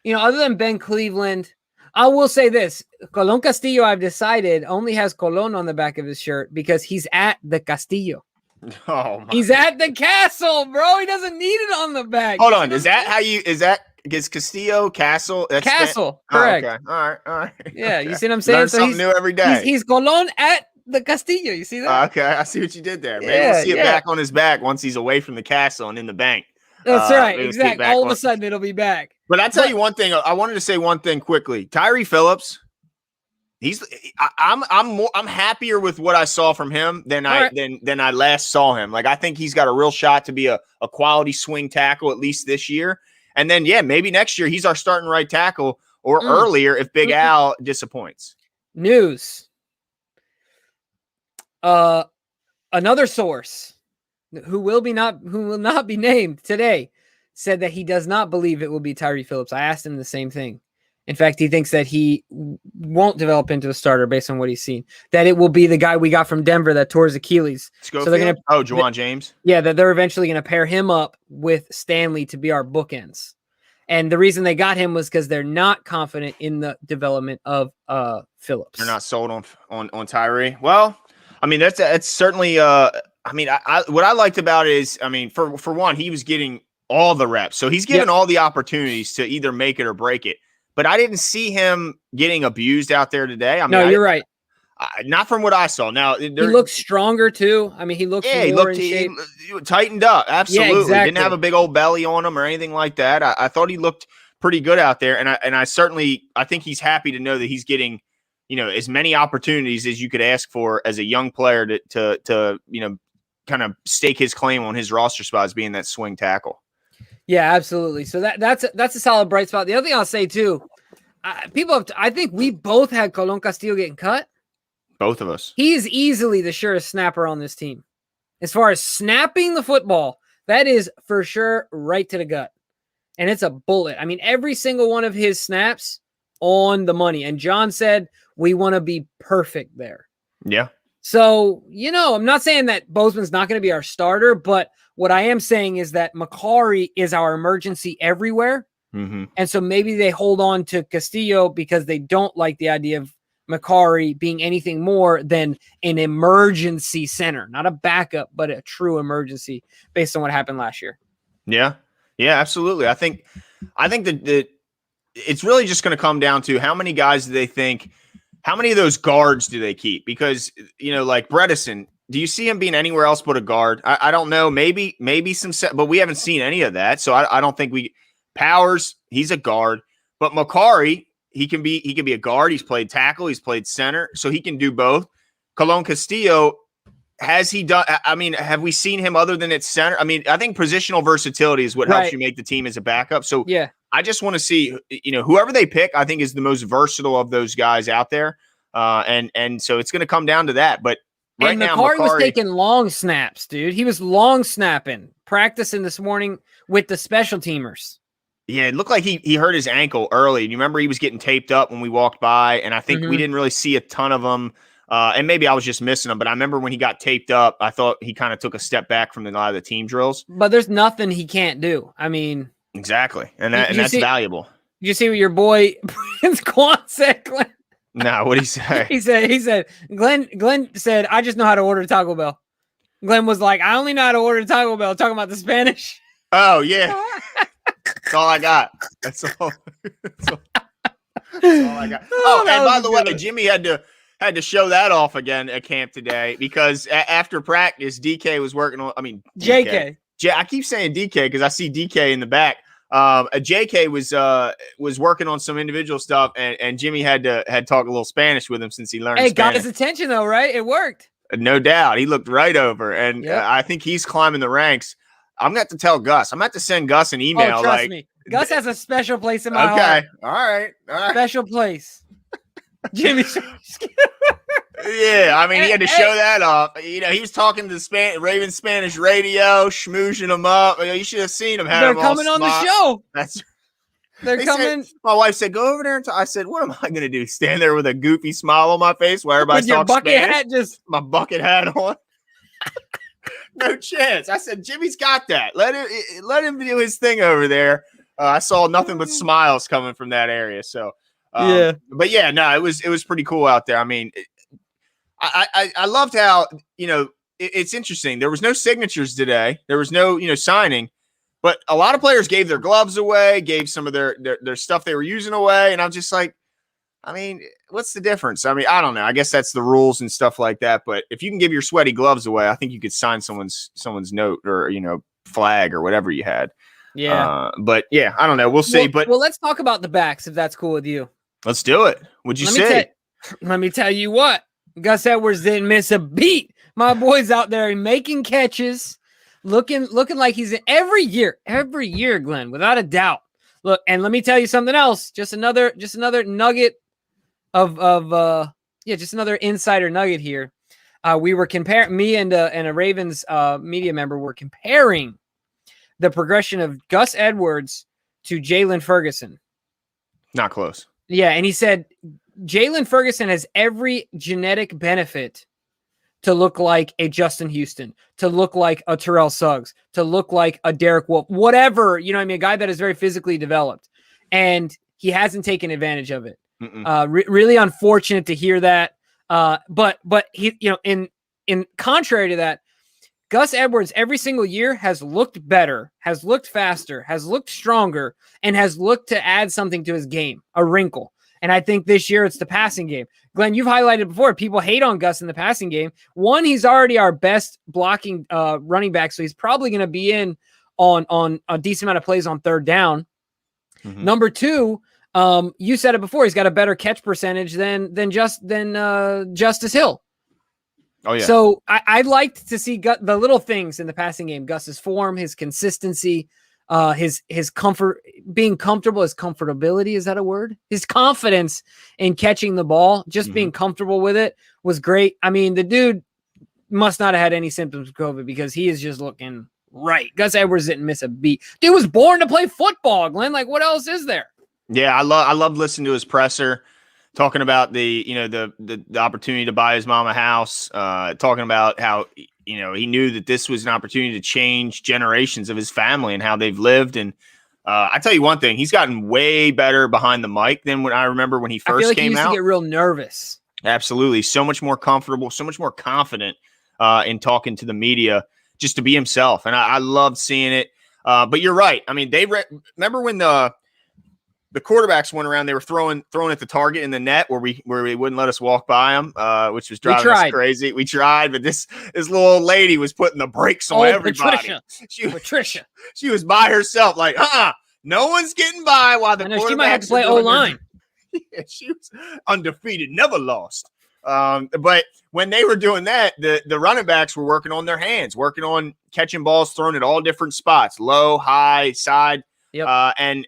other than Ben Cleveland? I will say this: Colón Castillo, I've decided, only has Colón on the back of his shirt because he's at the Castillo. Oh, he's at the castle, bro. He doesn't need it on the back. Hold on, is that Castillo Castle? That's Castle, correct? Oh, okay. All right. Yeah, you see what I'm saying? Learn something new every day. He's Colón at the Castillo. You see that? Okay, I see what you did there. Maybe we'll see it back on his back once he's away from the castle and in the bank. That's right, exactly. All of a sudden, it'll be back. But I'll tell you one thing. I wanted to say one thing quickly. Tyree Phillips, I'm happier with what I saw from him than I last saw him. Like, I think he's got a real shot to be a quality swing tackle at least this year. And then maybe next year he's our starting right tackle or earlier if Big Al disappoints. News. Another source who will not be named today said that he does not believe it will be Tyree Phillips. I asked him the same thing. In fact, he thinks that he won't develop into a starter based on what he's seen. That it will be the guy we got from Denver that tore his Achilles. So they're gonna Juwan James. Yeah, that they're eventually going to pair him up with Stanley to be our bookends. And the reason they got him was because they're not confident in the development of Phillips. They're not sold on Tyree. Well, I mean that's certainly. I mean, what I liked about it is, I mean, for one, he was getting all the reps, so he's given all the opportunities to either make it or break it. But I didn't see him getting abused out there today. I mean, no, you're right. Not from what I saw. Now he looks stronger too. I mean, he looks he tightened up. Absolutely, yeah, exactly. Didn't have a big old belly on him or anything like that. I thought he looked pretty good out there, and I think he's happy to know that he's getting as many opportunities as you could ask for as a young player to kind of stake his claim on his roster spot as being that swing tackle. Yeah, absolutely. So that's a solid bright spot. The other thing I'll say too, I think we both had Colón Castillo getting cut. Both of us. He is easily the surest snapper on this team. As far as snapping the football, that is for sure right to the gut. And it's a bullet. I mean, every single one of his snaps on the money. And John said, we want to be perfect there. Yeah. So, I'm not saying that Bozeman's not going to be our starter, but what I am saying is that Macari is our emergency everywhere. Mm-hmm. And so maybe they hold on to Castillo because they don't like the idea of Macari being anything more than an emergency center, not a backup, but a true emergency based on what happened last year. Yeah. Yeah, absolutely. I think that it's really just going to come down to how many guys do they think, how many of those guards do they keep? Because, like Bredesen, do you see him being anywhere else but a guard? I don't know. Maybe some set, but we haven't seen any of that. So I don't think Powers, he's a guard, but Macari, he can be a guard. He's played tackle. He's played center. So he can do both. Colón Castillo, has he done? I mean, have we seen him other than at center? I mean, I think positional versatility is what helps you make the team as a backup. So yeah, I just want to see, whoever they pick, I think is the most versatile of those guys out there. And so it's going to come down to that. But right now, Macari was taking long snaps, dude. He was long snapping, practicing this morning with the special teamers. Yeah, it looked like he hurt his ankle early. You remember he was getting taped up when we walked by, and I think we didn't really see a ton of them. And maybe I was just missing him, but I remember when he got taped up, I thought he kind of took a step back from a lot of the team drills. But there's nothing he can't do. I mean, exactly, and that's valuable. Did you see what your boy Prince Quan said, Glenn? No, what'd he say? he said, Glenn said, I just know how to order Taco Bell. Glenn was like, I only know how to order Taco Bell, talking about the Spanish. Oh, yeah. That's all I got. That's all I got. Oh, and by the way, Jimmy had to show that off again at camp today because after practice, DK was working on. I mean, JK. I keep saying DK because I see DK in the back. JK was working on some individual stuff, and Jimmy had talk a little Spanish with him since he learned. Spanish. Got his attention though, right? It worked. No doubt, he looked right over, and I think he's climbing the ranks. I'm going to have to tell Gus. I'm going to have to send Gus an email. Oh, trust me. Gus has a special place in my heart. Okay. All right. Special place. Jimmy. Yeah, I mean, he had to show that off. You know, he was talking to the Raven Spanish radio, schmoozing them up. You should have seen him. They're coming on the show. They're coming. My wife said, "Go over there." And I said, "What am I going to do? Stand there with a goofy smile on my face while everybody's talking Spanish? My bucket hat on." No chance. I said, "Jimmy's got that. Let him do his thing over there." I saw nothing but smiles coming from that area. So, yeah. But yeah, no, it was pretty cool out there. I mean. I loved how, you know, it's interesting. There was no signatures today. There was no, you know, signing, but a lot of players gave their gloves away, gave some of their stuff they were using away. And I'm just like, I mean, what's the difference? I mean, I don't know. I guess that's the rules and stuff like that. But if you can give your sweaty gloves away, I think you could sign someone's note or, you know, flag or whatever you had. Yeah. But yeah, I don't know. We'll see. Well, let's talk about the backs if that's cool with you. Let's do it. What'd you say? Let me tell you what. Gus Edwards didn't miss a beat. My boy's out there making catches, looking like he's in every year, Glenn, without a doubt. Look, and let me tell you something else. Just another nugget of just another insider nugget here. We were comparing, me and a Ravens media member were comparing the progression of Gus Edwards to Jalen Ferguson. Not close. Yeah, and he said Jalen Ferguson has every genetic benefit to look like a Justin Houston, to look like a Terrell Suggs, to look like a Derek Wolfe, whatever, you know what I mean? A guy that is very physically developed, and he hasn't taken advantage of it. Really unfortunate to hear that. But he, you know, in contrary to that, Gus Edwards every single year has looked better, has looked faster, has looked stronger, and has looked to add something to his game, a wrinkle. And I think this year it's the passing game. Glenn, you've highlighted before, people hate on Gus in the passing game. One, he's already our best blocking running back, so he's probably going to be in on a decent amount of plays on third down. Number two, you said it before, he's got a better catch percentage than Justice Hill. Oh yeah. So I liked to see the little things in the passing game: Gus's form, his consistency, his comfort, being comfortable, his comfortability. Is that a word? His confidence in catching the ball, just being comfortable with it was great. I mean, the dude must not have had any symptoms of COVID because he is just looking right. Gus Edwards didn't miss a beat. Dude was born to play football, Glenn. Like, what else is there? Yeah, I love listening to his presser, talking about the opportunity to buy his mom a house, talking about how, you know, he knew that this was an opportunity to change generations of his family and how they've lived. And I tell you one thing, he's gotten way better behind the mic than when I remember when he first I feel like came he used out. To get real nervous. Absolutely. So much more comfortable, so much more confident in talking to the media, just to be himself. And I loved seeing it. But you're right. I mean, remember when the quarterbacks went around, they were throwing at the target in the net where they wouldn't let us walk by them, which was driving us crazy. We tried, but this little old lady was putting the brakes on everybody. Patricia. She was by herself, like, no one's getting by while the quarterbacks she might have to play O-line. Yeah, she was undefeated, never lost. But when they were doing that, the running backs were working on their hands, working on catching balls thrown at all different spots, low, high, side. Yep. And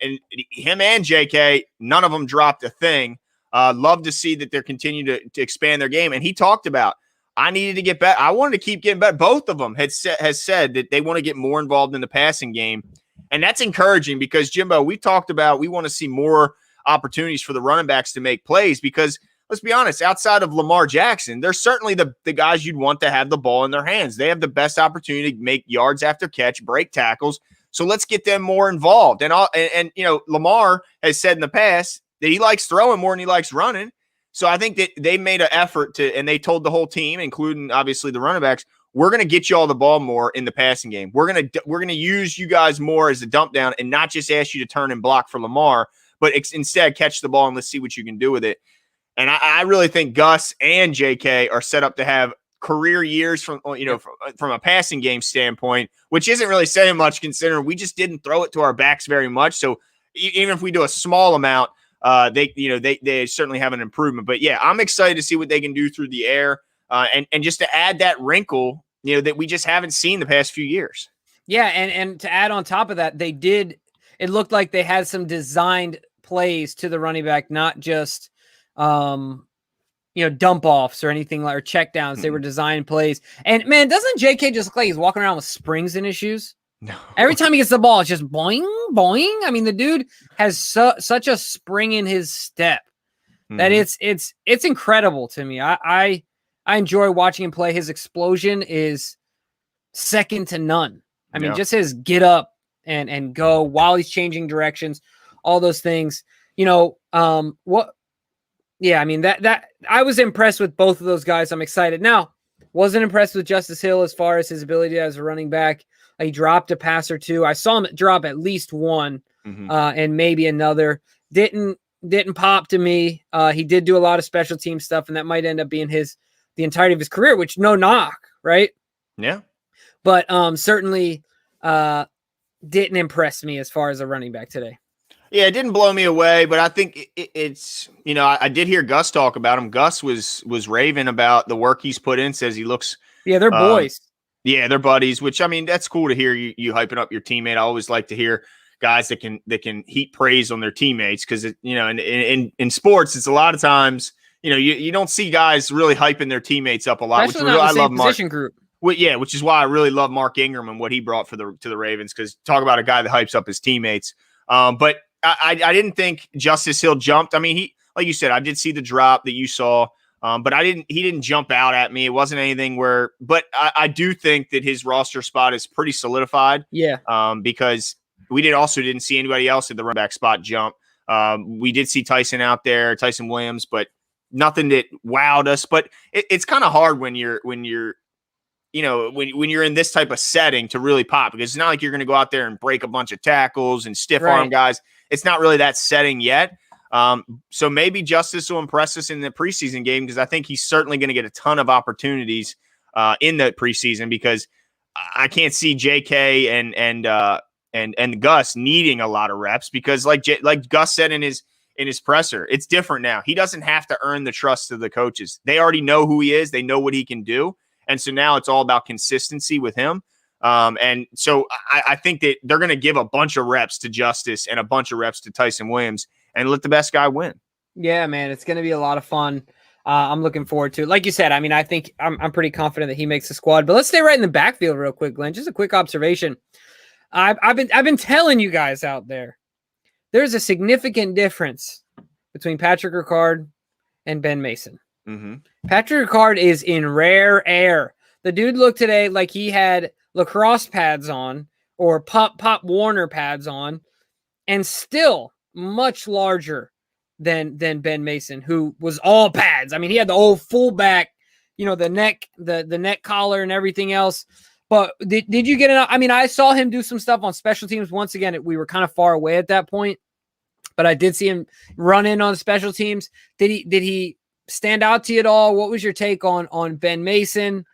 him and JK, none of them dropped a thing. Love to see that they're continuing to expand their game. And he talked about, I needed to get better. I wanted to keep getting better. Both of them has said that they want to get more involved in the passing game. And that's encouraging because, Jimbo, we talked about we want to see more opportunities for the running backs to make plays because, let's be honest, outside of Lamar Jackson, they're certainly the guys you'd want to have the ball in their hands. They have the best opportunity to make yards after catch, break tackles. So let's get them more involved. And you know, Lamar has said in the past that he likes throwing more than he likes running. So I think that they made an effort and they told the whole team, including obviously the running backs, we're going to get you all the ball more in the passing game. We're going to use you guys more as a dump down and not just ask you to turn and block for Lamar, but instead catch the ball and let's see what you can do with it. And I really think Gus and JK are set up to have career years from a passing game standpoint, which isn't really saying much considering we just didn't throw it to our backs very much. So even if we do a small amount, they certainly have an improvement. But yeah, I'm excited to see what they can do through the air, and just to add that wrinkle, that we just haven't seen the past few years. Yeah, and to add on top of that, it looked like they had some designed plays to the running back, not just dump offs or anything like or check downs. They were designed plays. And man, doesn't JK just look like he's walking around with springs in his shoes? No. Every time he gets the ball, it's just boing, boing. I mean, the dude has such a spring in his step that it's incredible to me. I enjoy watching him play. His explosion is second to none. I mean, just his get up and go while he's changing directions, all those things. Yeah, I mean that I was impressed with both of those guys. I'm excited. Now, wasn't impressed with Justice Hill as far as his ability as a running back. He dropped a pass or two. I saw him drop at least one and maybe another. Didn't pop to me. He did do a lot of special team stuff, and that might end up being the entirety of his career, which no knock, right? Yeah. But certainly didn't impress me as far as a running back today. Yeah, it didn't blow me away, but I think it's I did hear Gus talk about him. Gus was raving about the work he's put in. Says he looks. Yeah, they're boys. Yeah, they're buddies. Which I mean, that's cool to hear you hyping up your teammate. I always like to hear guys that can heap praise on their teammates because in sports, it's a lot of times you don't see guys really hyping their teammates up a lot. Especially I love Mark. Group. Well, yeah, which is why I really love Mark Ingram and what he brought to the Ravens. Because talk about a guy that hypes up his teammates. But I didn't think Justice Hill jumped. I mean, he, like you said, I did see the drop that you saw, but he didn't jump out at me. It wasn't anything but I do think that his roster spot is pretty solidified. Yeah. Because we didn't see anybody else at the running back spot jump. We did see Tyson out there, Tyson Williams, but nothing that wowed us. But it's kind of hard when you're when you're in this type of setting to really pop, because it's not like you're going to go out there and break a bunch of tackles and stiff arm guys. It's not really that setting yet. So maybe Justice will impress us in the preseason game, because I think he's certainly going to get a ton of opportunities in the preseason, because I can't see JK and Gus needing a lot of reps, because like Gus said in his presser, it's different now. He doesn't have to earn the trust of the coaches. They already know who he is. They know what he can do. And so now it's all about consistency with him. And so I think that they're going to give a bunch of reps to Justice and a bunch of reps to Tyson Williams and let the best guy win. Yeah, man, it's going to be a lot of fun. I'm looking forward to it. Like you said, I mean, I think I'm pretty confident that he makes the squad. But let's stay right in the backfield real quick, Glenn. Just a quick observation. I've been telling you guys out there, there's a significant difference between Patrick Ricard and Ben Mason. Mm-hmm. Patrick Ricard is in rare air. The dude looked today like he had lacrosse pads on or Pop Warner pads on, and still much larger than Ben Mason, who was all pads. I mean, he had the old fullback, the neck collar and everything else. But did you get it? I mean, I saw him do some stuff on special teams. Once again, we were kind of far away at that point, but I did see him run in on special teams. Did he stand out to you at all? What was your take on Ben Mason,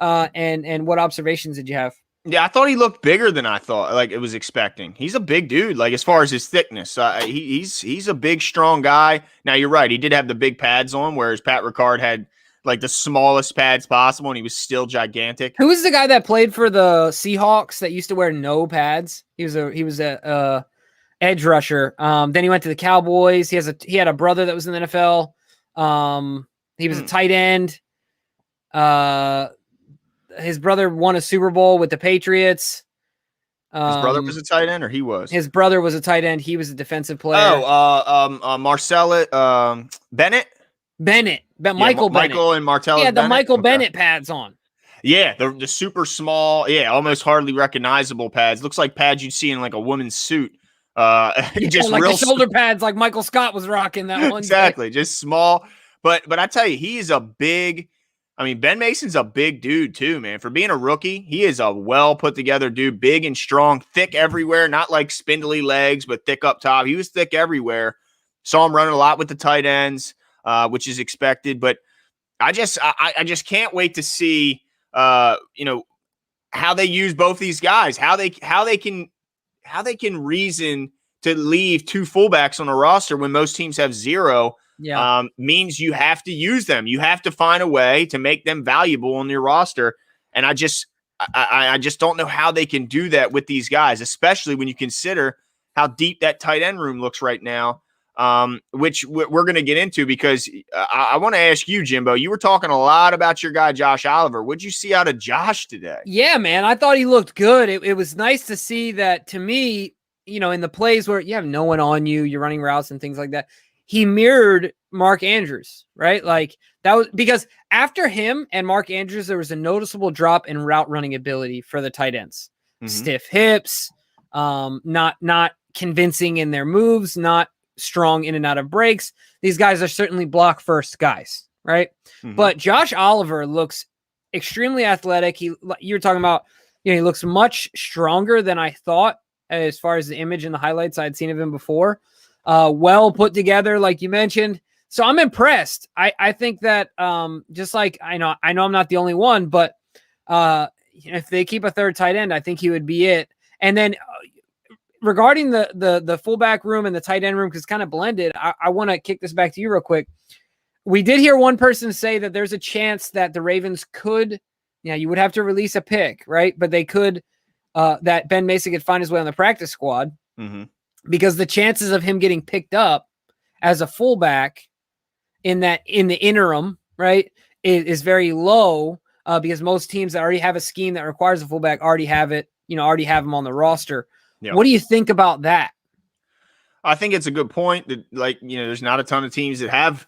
and what observations did you have? Yeah, I thought he looked bigger than I thought, like it was expecting. He's a big dude, like as far as his thickness. He's a big, strong guy. Now you're right; he did have the big pads on, whereas Pat Ricard had like the smallest pads possible, and he was still gigantic. Who was the guy that played for the Seahawks that used to wear no pads? He was a edge rusher. Then he went to the Cowboys. He had a brother that was in the NFL. He was a tight end. His brother won a Super Bowl with the Patriots. His brother was a tight end, or he was? His brother was a tight end. He was a defensive player. Marcellus Bennett. Michael Bennett. Michael and Martellus. Yeah, the Bennett? Michael Bennett pads on. Yeah, the super small, almost hardly recognizable pads. Looks like pads you'd see in like a woman's suit. Just like real the shoulder pads, like Michael Scott was rocking that one. Exactly, just small. But I tell you, he is a big. I mean, Ben Mason's a big dude too, man. For being a rookie, he is a well put together dude, big and strong, thick everywhere. Not like spindly legs, but thick up top. He was thick everywhere. Saw him running a lot with the tight ends, which is expected. But I just can't wait to see, how they use both these guys, how they can reason to leave two fullbacks on a roster when most teams have zero. Yeah. Means you have to use them. You have to find a way to make them valuable on your roster. And I just don't know how they can do that with these guys, especially when you consider how deep that tight end room looks right now, which we're going to get into because I want to ask you, Jimbo, you were talking a lot about your guy, Josh Oliver. What'd you see out of Josh today? Yeah, man, I thought he looked good. It was nice to see that. To me, in the plays where you have no one on you, you're running routes and things like that, he mirrored Mark Andrews, right? Like that was because after him and Mark Andrews, there was a noticeable drop in route running ability for the tight ends. Mm-hmm. Stiff hips, not convincing in their moves, not strong in and out of breaks. These guys are certainly block first guys, right? Mm-hmm. But Josh Oliver looks extremely athletic. You're talking about, he looks much stronger than I thought as far as the image and the highlights I'd seen of him before. Well put together, like you mentioned. So I'm impressed. I think that just like I know I'm not the only one, but if they keep a third tight end, I think he would be it. And then regarding the fullback room and the tight end room, because it's kind of blended, I want to kick this back to you real quick. We did hear one person say that there's a chance that the Ravens could, you would have to release a pick, right? But they could, that Ben Mason could find his way on the practice squad, because the chances of him getting picked up as a fullback in the interim, right, is very low, because most teams that already have a scheme that requires a fullback already have it, already have him on the roster. Yep. What do you think about that? I think it's a good point that, there's not a ton of teams that have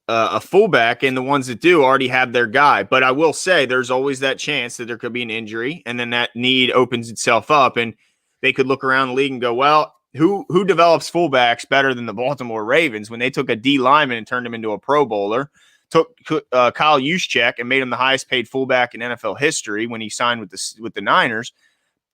a fullback, and the ones that do already have their guy. But I will say there's always that chance that there could be an injury, and then that need opens itself up, and they could look around the league and go, well, who develops fullbacks better than the Baltimore Ravens when they took a D lineman and turned him into a Pro Bowler, took Kyle Juszczyk and made him the highest paid fullback in NFL history when he signed with the Niners.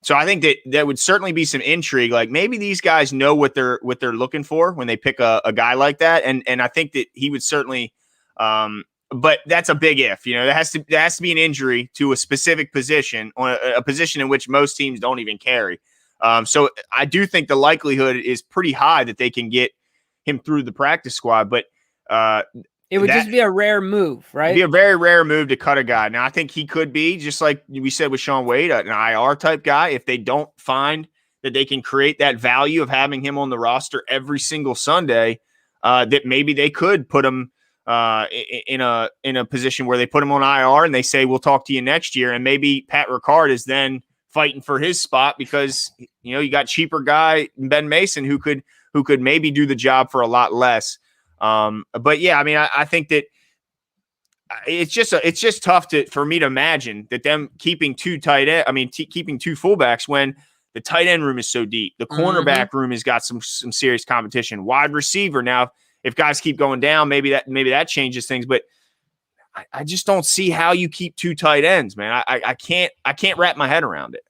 So I think that would certainly be some intrigue. Like maybe these guys know what they're looking for when they pick a guy like that. And I think that he would certainly, but that's a big if, there has to be an injury to a specific position, on a position in which most teams don't even carry. So I do think the likelihood is pretty high that they can get him through the practice squad, but it would just be a rare move, right? It'd be a very rare move to cut a guy. Now, I think he could be, just like we said with Shaun Wade, an IR type guy. If they don't find that they can create that value of having him on the roster every single Sunday, that maybe they could put him in a position where they put him on IR and they say, we'll talk to you next year. And maybe Pat Ricard is then fighting for his spot because, you got cheaper guy, Ben Mason, who could maybe do the job for a lot less. But yeah, I mean, I think that it's just tough for me to imagine that them keeping keeping two fullbacks when the tight end room is so deep. The cornerback room has got some serious competition. Wide receiver. Now, if guys keep going down, maybe that changes things, but I just don't see how you keep two tight ends, man. I can't wrap my head around it.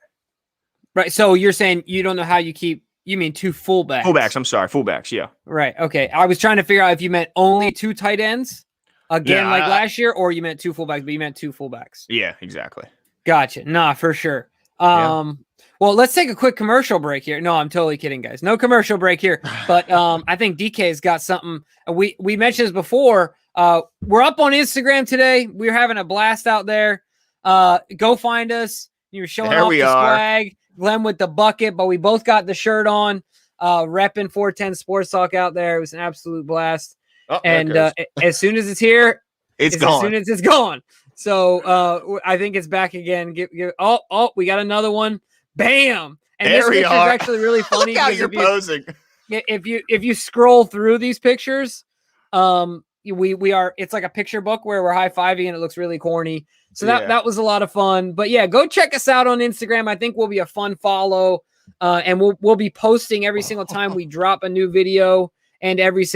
Right. So you're saying you don't know how you keep. You mean two fullbacks? Fullbacks. I'm sorry. Fullbacks. Yeah. Right. Okay. I was trying to figure out if you meant only two tight ends again, like last year, or you meant two fullbacks, but you meant two fullbacks. Yeah, exactly. Gotcha. Nah, for sure. Well, let's take a quick commercial break here. No, I'm totally kidding, guys. No commercial break here. But I think DK's got something. We mentioned this before. We're up on Instagram today. We're having a blast out there. Go find us. You're showing off the swag. Glenn with the bucket, but we both got the shirt on, repping 410 Sports Talk out there. It was an absolute blast. And as soon as it's here, it's gone. As soon as it's gone. So I think it's back again. We got another one. Bam! And there this picture is actually really funny. Look how you're posing. If you scroll through these pictures, we are. It's like a picture book where we're high-fiving and it looks really corny. So that was a lot of fun. But yeah, go check us out on Instagram. I think we'll be a fun follow. And we'll be posting every single time we drop a new video, and every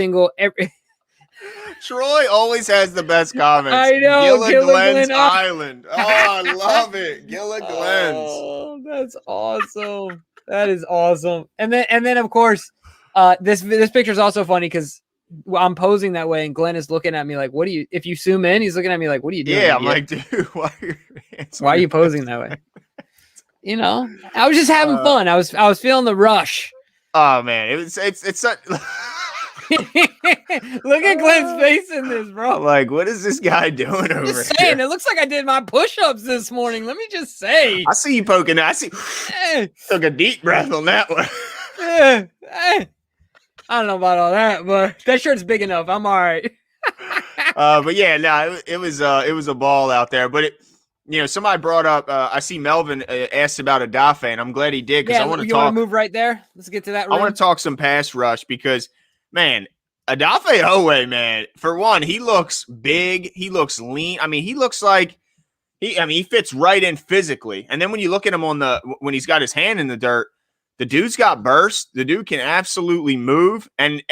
Troy always has the best comments. I know. Gilligan's Island. Oh, I love it. Gilligan's. Oh, that's awesome. That is awesome. And then of course, this picture is also funny because I'm posing that way, and Glenn is looking at me like, "What do you?" If you zoom in, he's looking at me like, "What are you doing?" Yeah, I'm like, dude, why are you posing that way? I was just having fun. I was feeling the rush. Oh man, it's such. Look at Glenn's face in this, bro. Like, what is this guy doing over Just saying, here? it looks like I did my push-ups this morning. Let me just say. I see you poking. I see. Took a deep breath on that one. I don't know about all that, but that shirt's big enough. I'm all right. But yeah, no, it was a ball out there. But somebody brought up. I see Melvin asked about Adafe, and I'm glad he did because I want to talk. You want to move right there? Let's get to that. I want to talk some pass rush because, man, Adafe Owe, man. For one, he looks big. He looks lean. I mean, he looks like he fits right in physically. And then when you look at him when he's got his hand in the dirt, the dude's got burst. The dude can absolutely move. And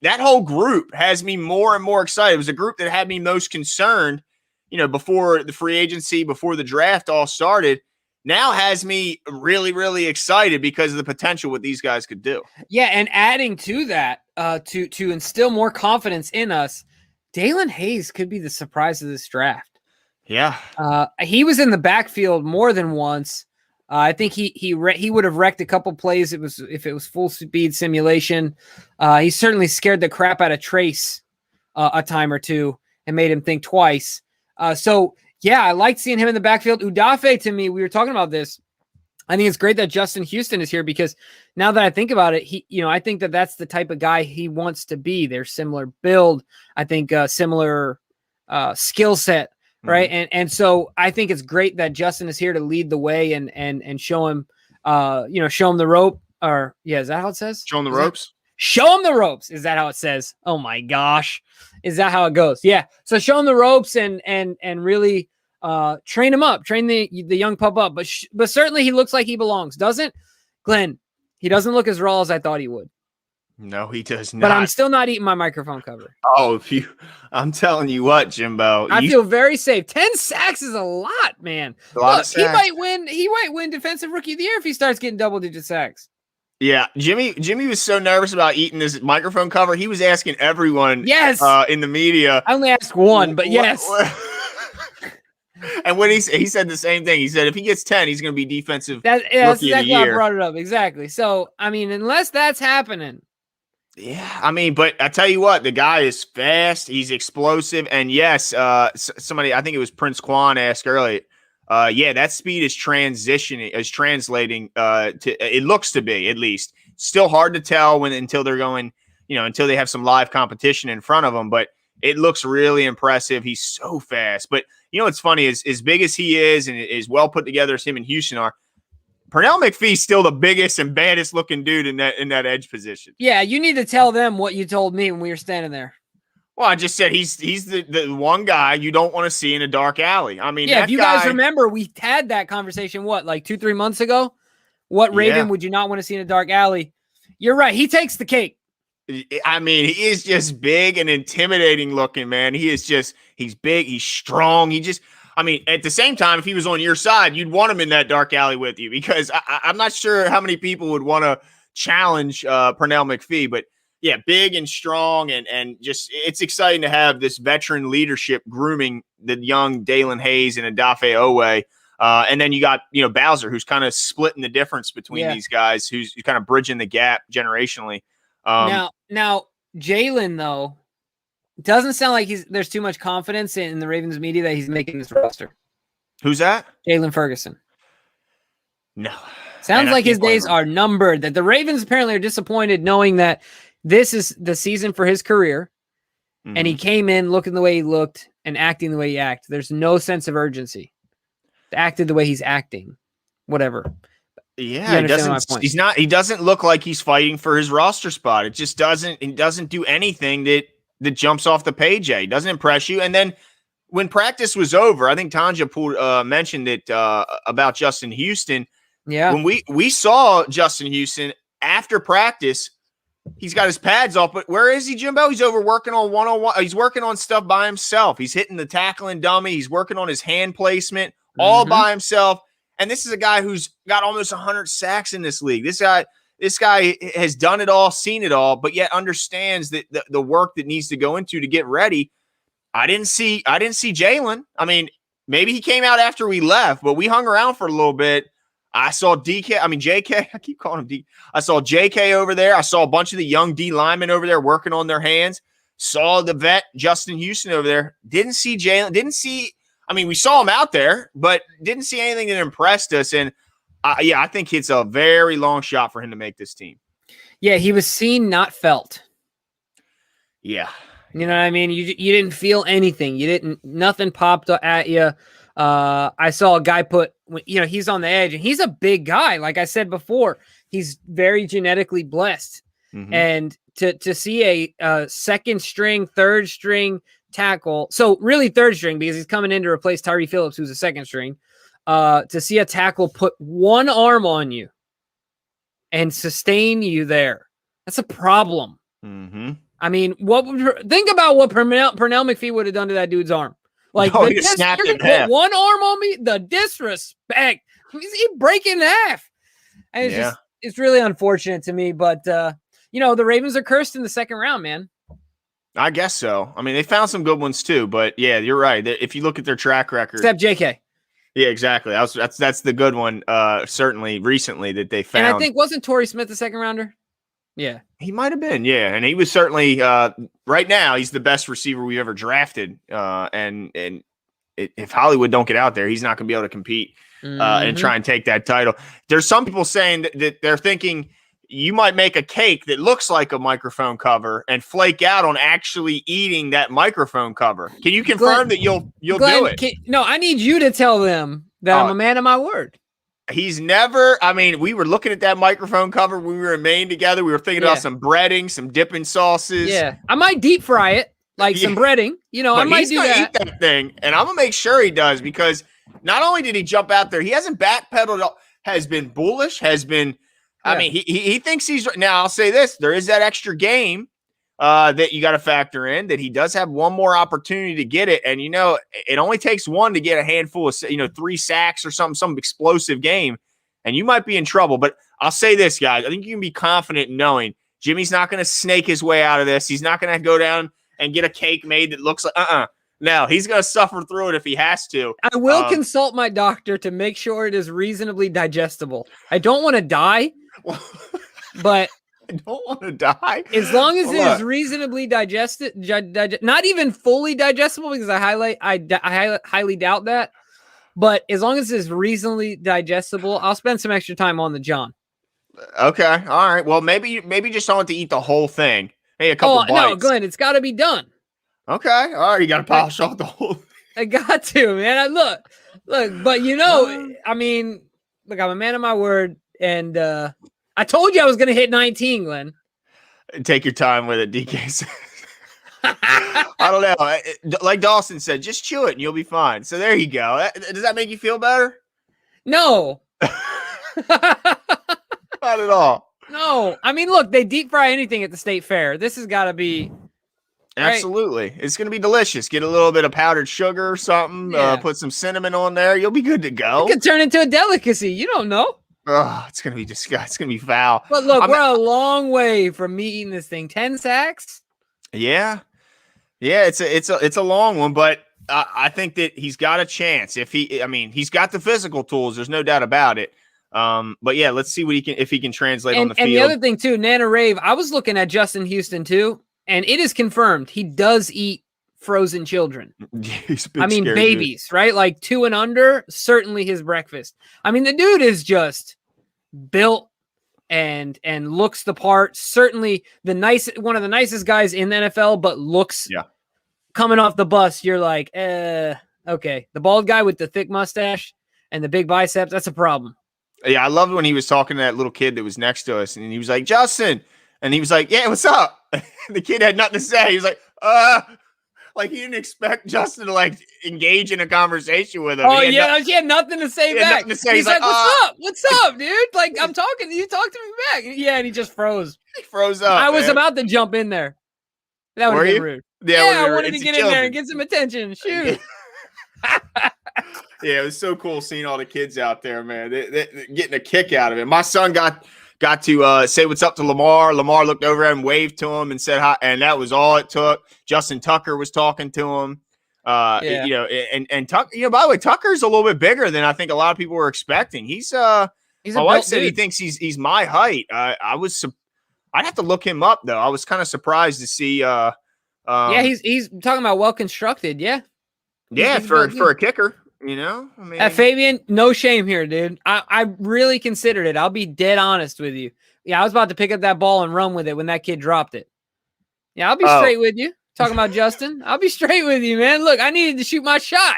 that whole group has me more and more excited. It was a group that had me most concerned, before the free agency, before the draft all started. Now has me really, really excited because of the potential what these guys could do. Yeah, and adding to that, to instill more confidence in us, Dalen Hayes could be the surprise of this draft. Yeah. He was in the backfield more than once. I think he would have wrecked a couple plays if it was full speed simulation. He certainly scared the crap out of Trace a time or two and made him think twice. So yeah, I liked seeing him in the backfield. Udafe, to me, we were talking about this. I think it's great that Justin Houston is here because now that I think about it, I think that that's the type of guy he wants to be. They're similar build. I think similar skill set. Right. Mm-hmm. And so I think it's great that Justin is here to lead the way and show him, show him the rope is that how it says? Show him the ropes. Show him the ropes. Is that how it says? Oh my gosh. Is that how it goes? Yeah. So show him the ropes and really train him up, train the young pup up. But certainly he looks like he belongs. Doesn't Glenn? He doesn't look as raw as I thought he would. No, he does not. But I'm still not eating my microphone cover. Oh, I'm telling you what, Jimbo. I feel very safe. 10 sacks is a lot, man. Look, he might win Defensive Rookie of the Year if he starts getting double-digit sacks. Yeah, Jimmy was so nervous about eating this microphone cover. He was asking everyone in the media. I only asked one, but yes. And when he said the same thing, he said if he gets 10, he's going to be defensive that's rookie exactly of the year. I brought it up. Exactly. So, I mean, unless that's happening. Yeah, I mean, but I tell you what, the guy is fast. He's explosive. And yes, somebody, I think it was Prince Quan asked earlier. That speed is translating to, it looks to be, at least. Still hard to tell until they're going, until they have some live competition in front of them. But it looks really impressive. He's so fast. But what's funny is as big as he is and as well put together as him and Houston are, Pernell McPhee's still the biggest and baddest looking dude in that edge position. Yeah, you need to tell them what you told me when we were standing there. Well, I just said he's the one guy you don't want to see in a dark alley. I mean, yeah, if you guys remember, we had that conversation, 2-3 months ago? What Raven would you not want to see in a dark alley? You're right. He takes the cake. I mean, he is just big and intimidating looking, man. He's big. He's strong. At the same time, if he was on your side, you'd want him in that dark alley with you because I'm not sure how many people would want to challenge Pernell McPhee. But, yeah, big and strong and just it's exciting to have this veteran leadership grooming the young Dalen Hayes and Adafe Owe. And then you got, Bowser, who's kind of splitting the difference between these guys, who's kind of bridging the gap generationally. Now, Jalen, though, doesn't sound like there's too much confidence in the Ravens media that he's making this roster. Who's that? Jalen Ferguson. No. Sounds like his days are numbered. That the Ravens apparently are disappointed knowing that this is the season for his career. Mm-hmm. And he came in looking the way he looked and acting the way he acted. There's no sense of urgency. Acted the way he's acting. Whatever. Yeah, he doesn't look like he's fighting for his roster spot. It just doesn't do anything that jumps off the page. He doesn't impress you. And then when practice was over, I think Tanja mentioned it about Justin Houston. Yeah. When we saw Justin Houston after practice, he's got his pads off, but where is he, Jimbo? He's over working on one-on-one. He's working on stuff by himself. He's hitting the tackling dummy. He's working on his hand placement all by himself. And this is a guy who's got almost 100 sacks in this league. This guy has done it all, seen it all, but yet understands that the work that needs to go into to get ready. I didn't see Jalen. I mean, maybe he came out after we left, but we hung around for a little bit. I saw DK. I mean, JK. I keep calling him D. I saw JK over there. I saw a bunch of the young D linemen over there working on their hands. Saw the vet, Justin Houston, over there. Didn't see Jalen. Didn't see. I mean, we saw him out there, but didn't see anything that impressed us. And yeah, I think it's a very long shot for him to make this team. Yeah, he was seen, not felt. Yeah. You know what I mean? You didn't feel anything. Nothing popped at you. I saw a guy he's on the edge, and he's a big guy. Like I said before, he's very genetically blessed. Mm-hmm. And to see a second string, third string tackle, so really third string because he's coming in to replace Tyree Phillips, who's a second string, to see a tackle put one arm on you and sustain you there, that's a problem. Mm-hmm. I mean, think about what Pernell McPhee would have done to that dude's arm. Like, you're gonna put one arm on me? The disrespect. He's breaking in half. And it's really unfortunate to me. But, the Ravens are cursed in the second round, man. I guess so. I mean, they found some good ones too. But, yeah, you're right. If you look at their track record. Except JK. Yeah, exactly. That's the good one, certainly recently that they found. And I think, wasn't Torrey Smith the second rounder? Yeah. He might have been, yeah. And he was certainly, right now, he's the best receiver we've ever drafted. And if Hollywood don't get out there, he's not going to be able to compete and try and take that title. There's some people saying that they're thinking you might make a cake that looks like a microphone cover and flake out on actually eating that microphone cover. Can you confirm that you'll do it? No, I need you to tell them that I'm a man of my word. He's never, I mean, we were looking at that microphone cover when we were in Maine together. We were thinking about some breading, some dipping sauces. Yeah. I might deep fry it, like some breading. I might do that. Eat that thing, and I'm going to make sure he does, because not only did he jump out there, he hasn't backpedaled at all, has been bullish, I mean, he thinks he's, now I'll say this, there is that extra game that you got to factor in, that he does have one more opportunity to get it. And, it only takes one to get a handful of, 3 sacks or some explosive game, and you might be in trouble. But I'll say this, guys, I think you can be confident in knowing Jimmy's not going to snake his way out of this. He's not going to go down and get a cake made that looks like, No, he's going to suffer through it if he has to. I will consult my doctor to make sure it is reasonably digestible. I don't want to die, but I don't want to die. As long as it is reasonably digested, not even fully digestible, because I highly doubt that. But as long as it's reasonably digestible, I'll spend some extra time on the John. Okay, all right. Well, maybe you just don't want to eat the whole thing. Hey, a couple bites. No, Glenn, it's got to be done. Okay, all right. You got to polish off the whole thing. I got to, man. Look. But I mean, look, I'm a man of my word, and I told you I was going to hit 19, Glenn. Take your time with it, DK says. I don't know. Like Dawson said, just chew it and you'll be fine. So there you go. Does that make you feel better? No. Not at all. No. I mean, look, they deep fry anything at the state fair. This has got to be. Absolutely. Right. It's going to be delicious. Get a little bit of powdered sugar or something. Put some cinnamon on there. You'll be good to go. It could turn into a delicacy. You don't know. Oh, it's going to be disgusting. It's going to be foul. But look, we're a long way from me eating this thing. 10 sacks? Yeah. Yeah, it's a long one, but I think that he's got a chance. He's got the physical tools. There's no doubt about it. But yeah, let's see if he can translate on the field. And the other thing too, Nana Rave, I was looking at Justin Houston too, and it is confirmed he does eat frozen children. He's a big, scary babies, dude. right? Like 2 and under, certainly his breakfast. I mean, the dude is just built and looks the part. Certainly one of the nicest guys in the NFL, but looks coming off the bus, you're like, okay. The bald guy with the thick mustache and the big biceps, that's a problem. Yeah, I loved when he was talking to that little kid that was next to us, and he was like, Justin. And he was like, yeah, what's up? The kid had nothing to say. He was like, like he didn't expect Justin to like engage in a conversation with him. Oh, he had nothing to say back. He's like, what's up? What's up, dude? Like, I'm talking to you. Talk to me back. Yeah, and he just froze. He froze up. I was about to jump in there. That would have been rude. Yeah, I wanted to get in there and get some attention. Shoot. Yeah, it was so cool seeing all the kids out there, man. They're getting a kick out of it. My son got to say what's up to Lamar. Lamar looked over at him, waved to him, and said hi. And that was all it took. Justin Tucker was talking to him. And Tucker, by the way, Tucker's a little bit bigger than I think a lot of people were expecting. He's He's My a wife built said he dude. thinks he's my height. I'd have to look him up though. I was kind of surprised to see. Yeah, he's talking about well constructed. Yeah, Yeah, he's a built for dude. a kicker, you know. I mean, Fabian, no shame here, dude. I really considered it. I'll be dead honest with you. Yeah, I was about to pick up that ball and run with it when that kid dropped it. Yeah, I'll be oh, straight with you. Talking about Justin, I'll be straight with you, man. Look, I needed to shoot my shot,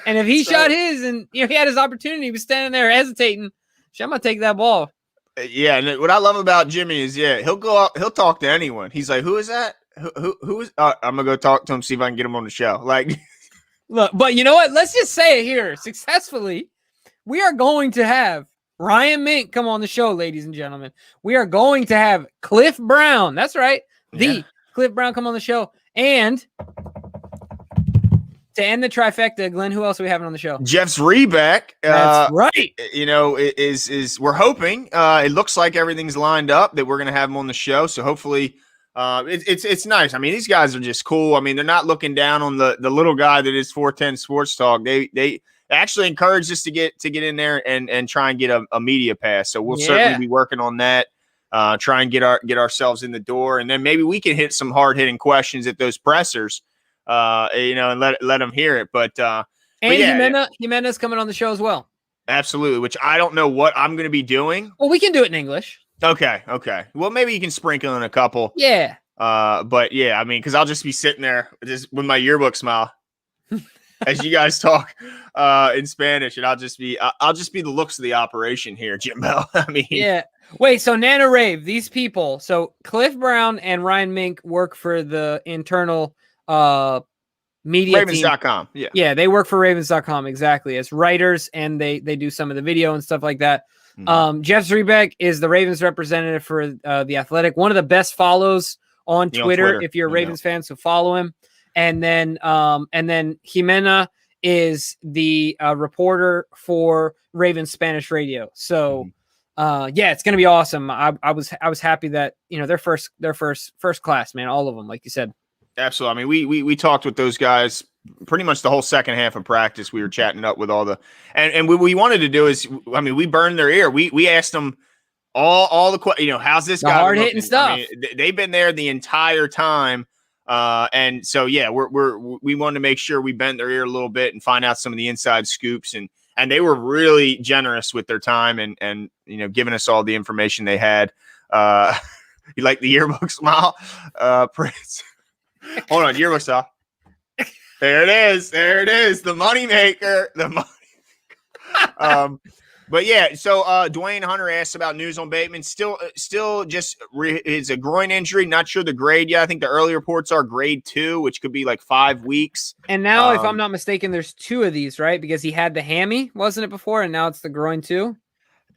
and if he so, shot his, and he had his opportunity, he was standing there hesitating. I'm gonna take that ball. yeah, and what I love about Jimmy is, he'll go out, he'll talk to anyone. He's like, "Who is that? Who is?" I'm gonna go talk to him, see if I can get him on the show. Like, look, but you know what? Let's just say it here successfully. We are going to have Ryan Mink come on the show, ladies and gentlemen. We are going to have Cliff Brown. That's right, the Cliff Brown come on the show, and to end the trifecta, Glenn, who else are we having on the show? Jeff's Rebeck. That's right. You know, is we're hoping. It looks like everything's lined up that we're gonna have him on the show. So hopefully, it's nice. I mean, these guys are just cool. I mean, they're not looking down on the little guy that is 410 Sports Talk. They actually encouraged us to get in there and try and get a media pass. So we'll certainly be working on that. Try and get ourselves in the door, and then maybe we can hit some hard hitting questions at those pressers. You know, and let them hear it. But Jimena's coming on the show as well. Absolutely, which I don't know what I'm going to be doing. Well, we can do it in English. Okay. Well, maybe you can sprinkle in a couple. Yeah. But yeah, I mean, because I'll just be sitting there just with my yearbook smile as you guys talk in Spanish, and I'll just be the looks of the operation here, Jimbo. I mean, yeah. Wait, so Nana Rave, these people, so Cliff Brown and Ryan Mink work for the internal media Ravens.com. team. Yeah, they work for Ravens.com exactly as writers, and they do some of the video and stuff like that. Mm-hmm. Jeff Zrebeck is the Ravens representative for the Athletic, one of the best follows on Twitter if you're a Ravens fan, so follow him. And then Jimena is the reporter for Ravens Spanish radio. So yeah, it's gonna be awesome. I was happy that they're first class, man, all of them, like you said. Absolutely. I mean, we talked with those guys pretty much the whole second half of practice. We were chatting up with all the and what we wanted to do is, I mean, we burned their ear. We asked them all the how's this guy hard hitting stuff. I mean, they've been there the entire time, and so yeah, we wanted to make sure we bent their ear a little bit and find out some of the inside scoops, and they were really generous with their time and giving us all the information they had. You like the yearbook smile, Prince? Hold on, yearbook style. There it is. The money maker. But yeah, so Dwayne Hunter asked about news on Bateman. Still just it's a groin injury. Not sure the grade yet. I think the early reports are grade 2, which could be like 5 weeks. And now, if I'm not mistaken, there's 2 of these, right? Because he had the hammy, wasn't it, before? And now it's the groin too.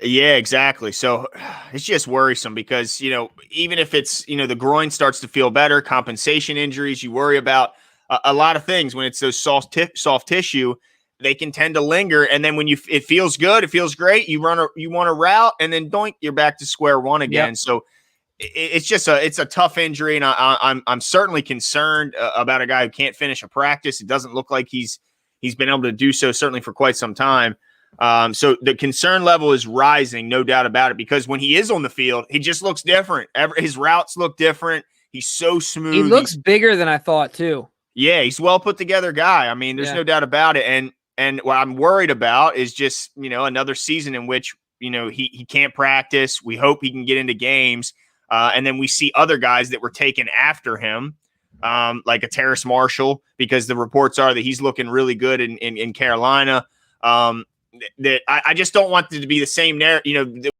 Yeah, exactly. So it's just worrisome because, even if it's, the groin starts to feel better, compensation injuries, you worry about a lot of things when it's those soft tissue, they can tend to linger. And then when it feels good, it feels great. You want a route and then doink, you're back to square one again. Yep. So it's just it's a tough injury. And I'm certainly concerned about a guy who can't finish a practice. It doesn't look like he's been able to do so, certainly for quite some time. So the concern level is rising, no doubt about it, because when he is on the field, he just looks different. His routes look different. He's so smooth. He looks bigger than I thought too. Yeah, he's well put together guy. I mean, there's no doubt about it. And what I'm worried about is just, another season in which, he can't practice. We hope he can get into games. And then we see other guys that were taken after him, like a Terrace Marshall, because the reports are that he's looking really good in Carolina. That I just don't want it to be the same narrative.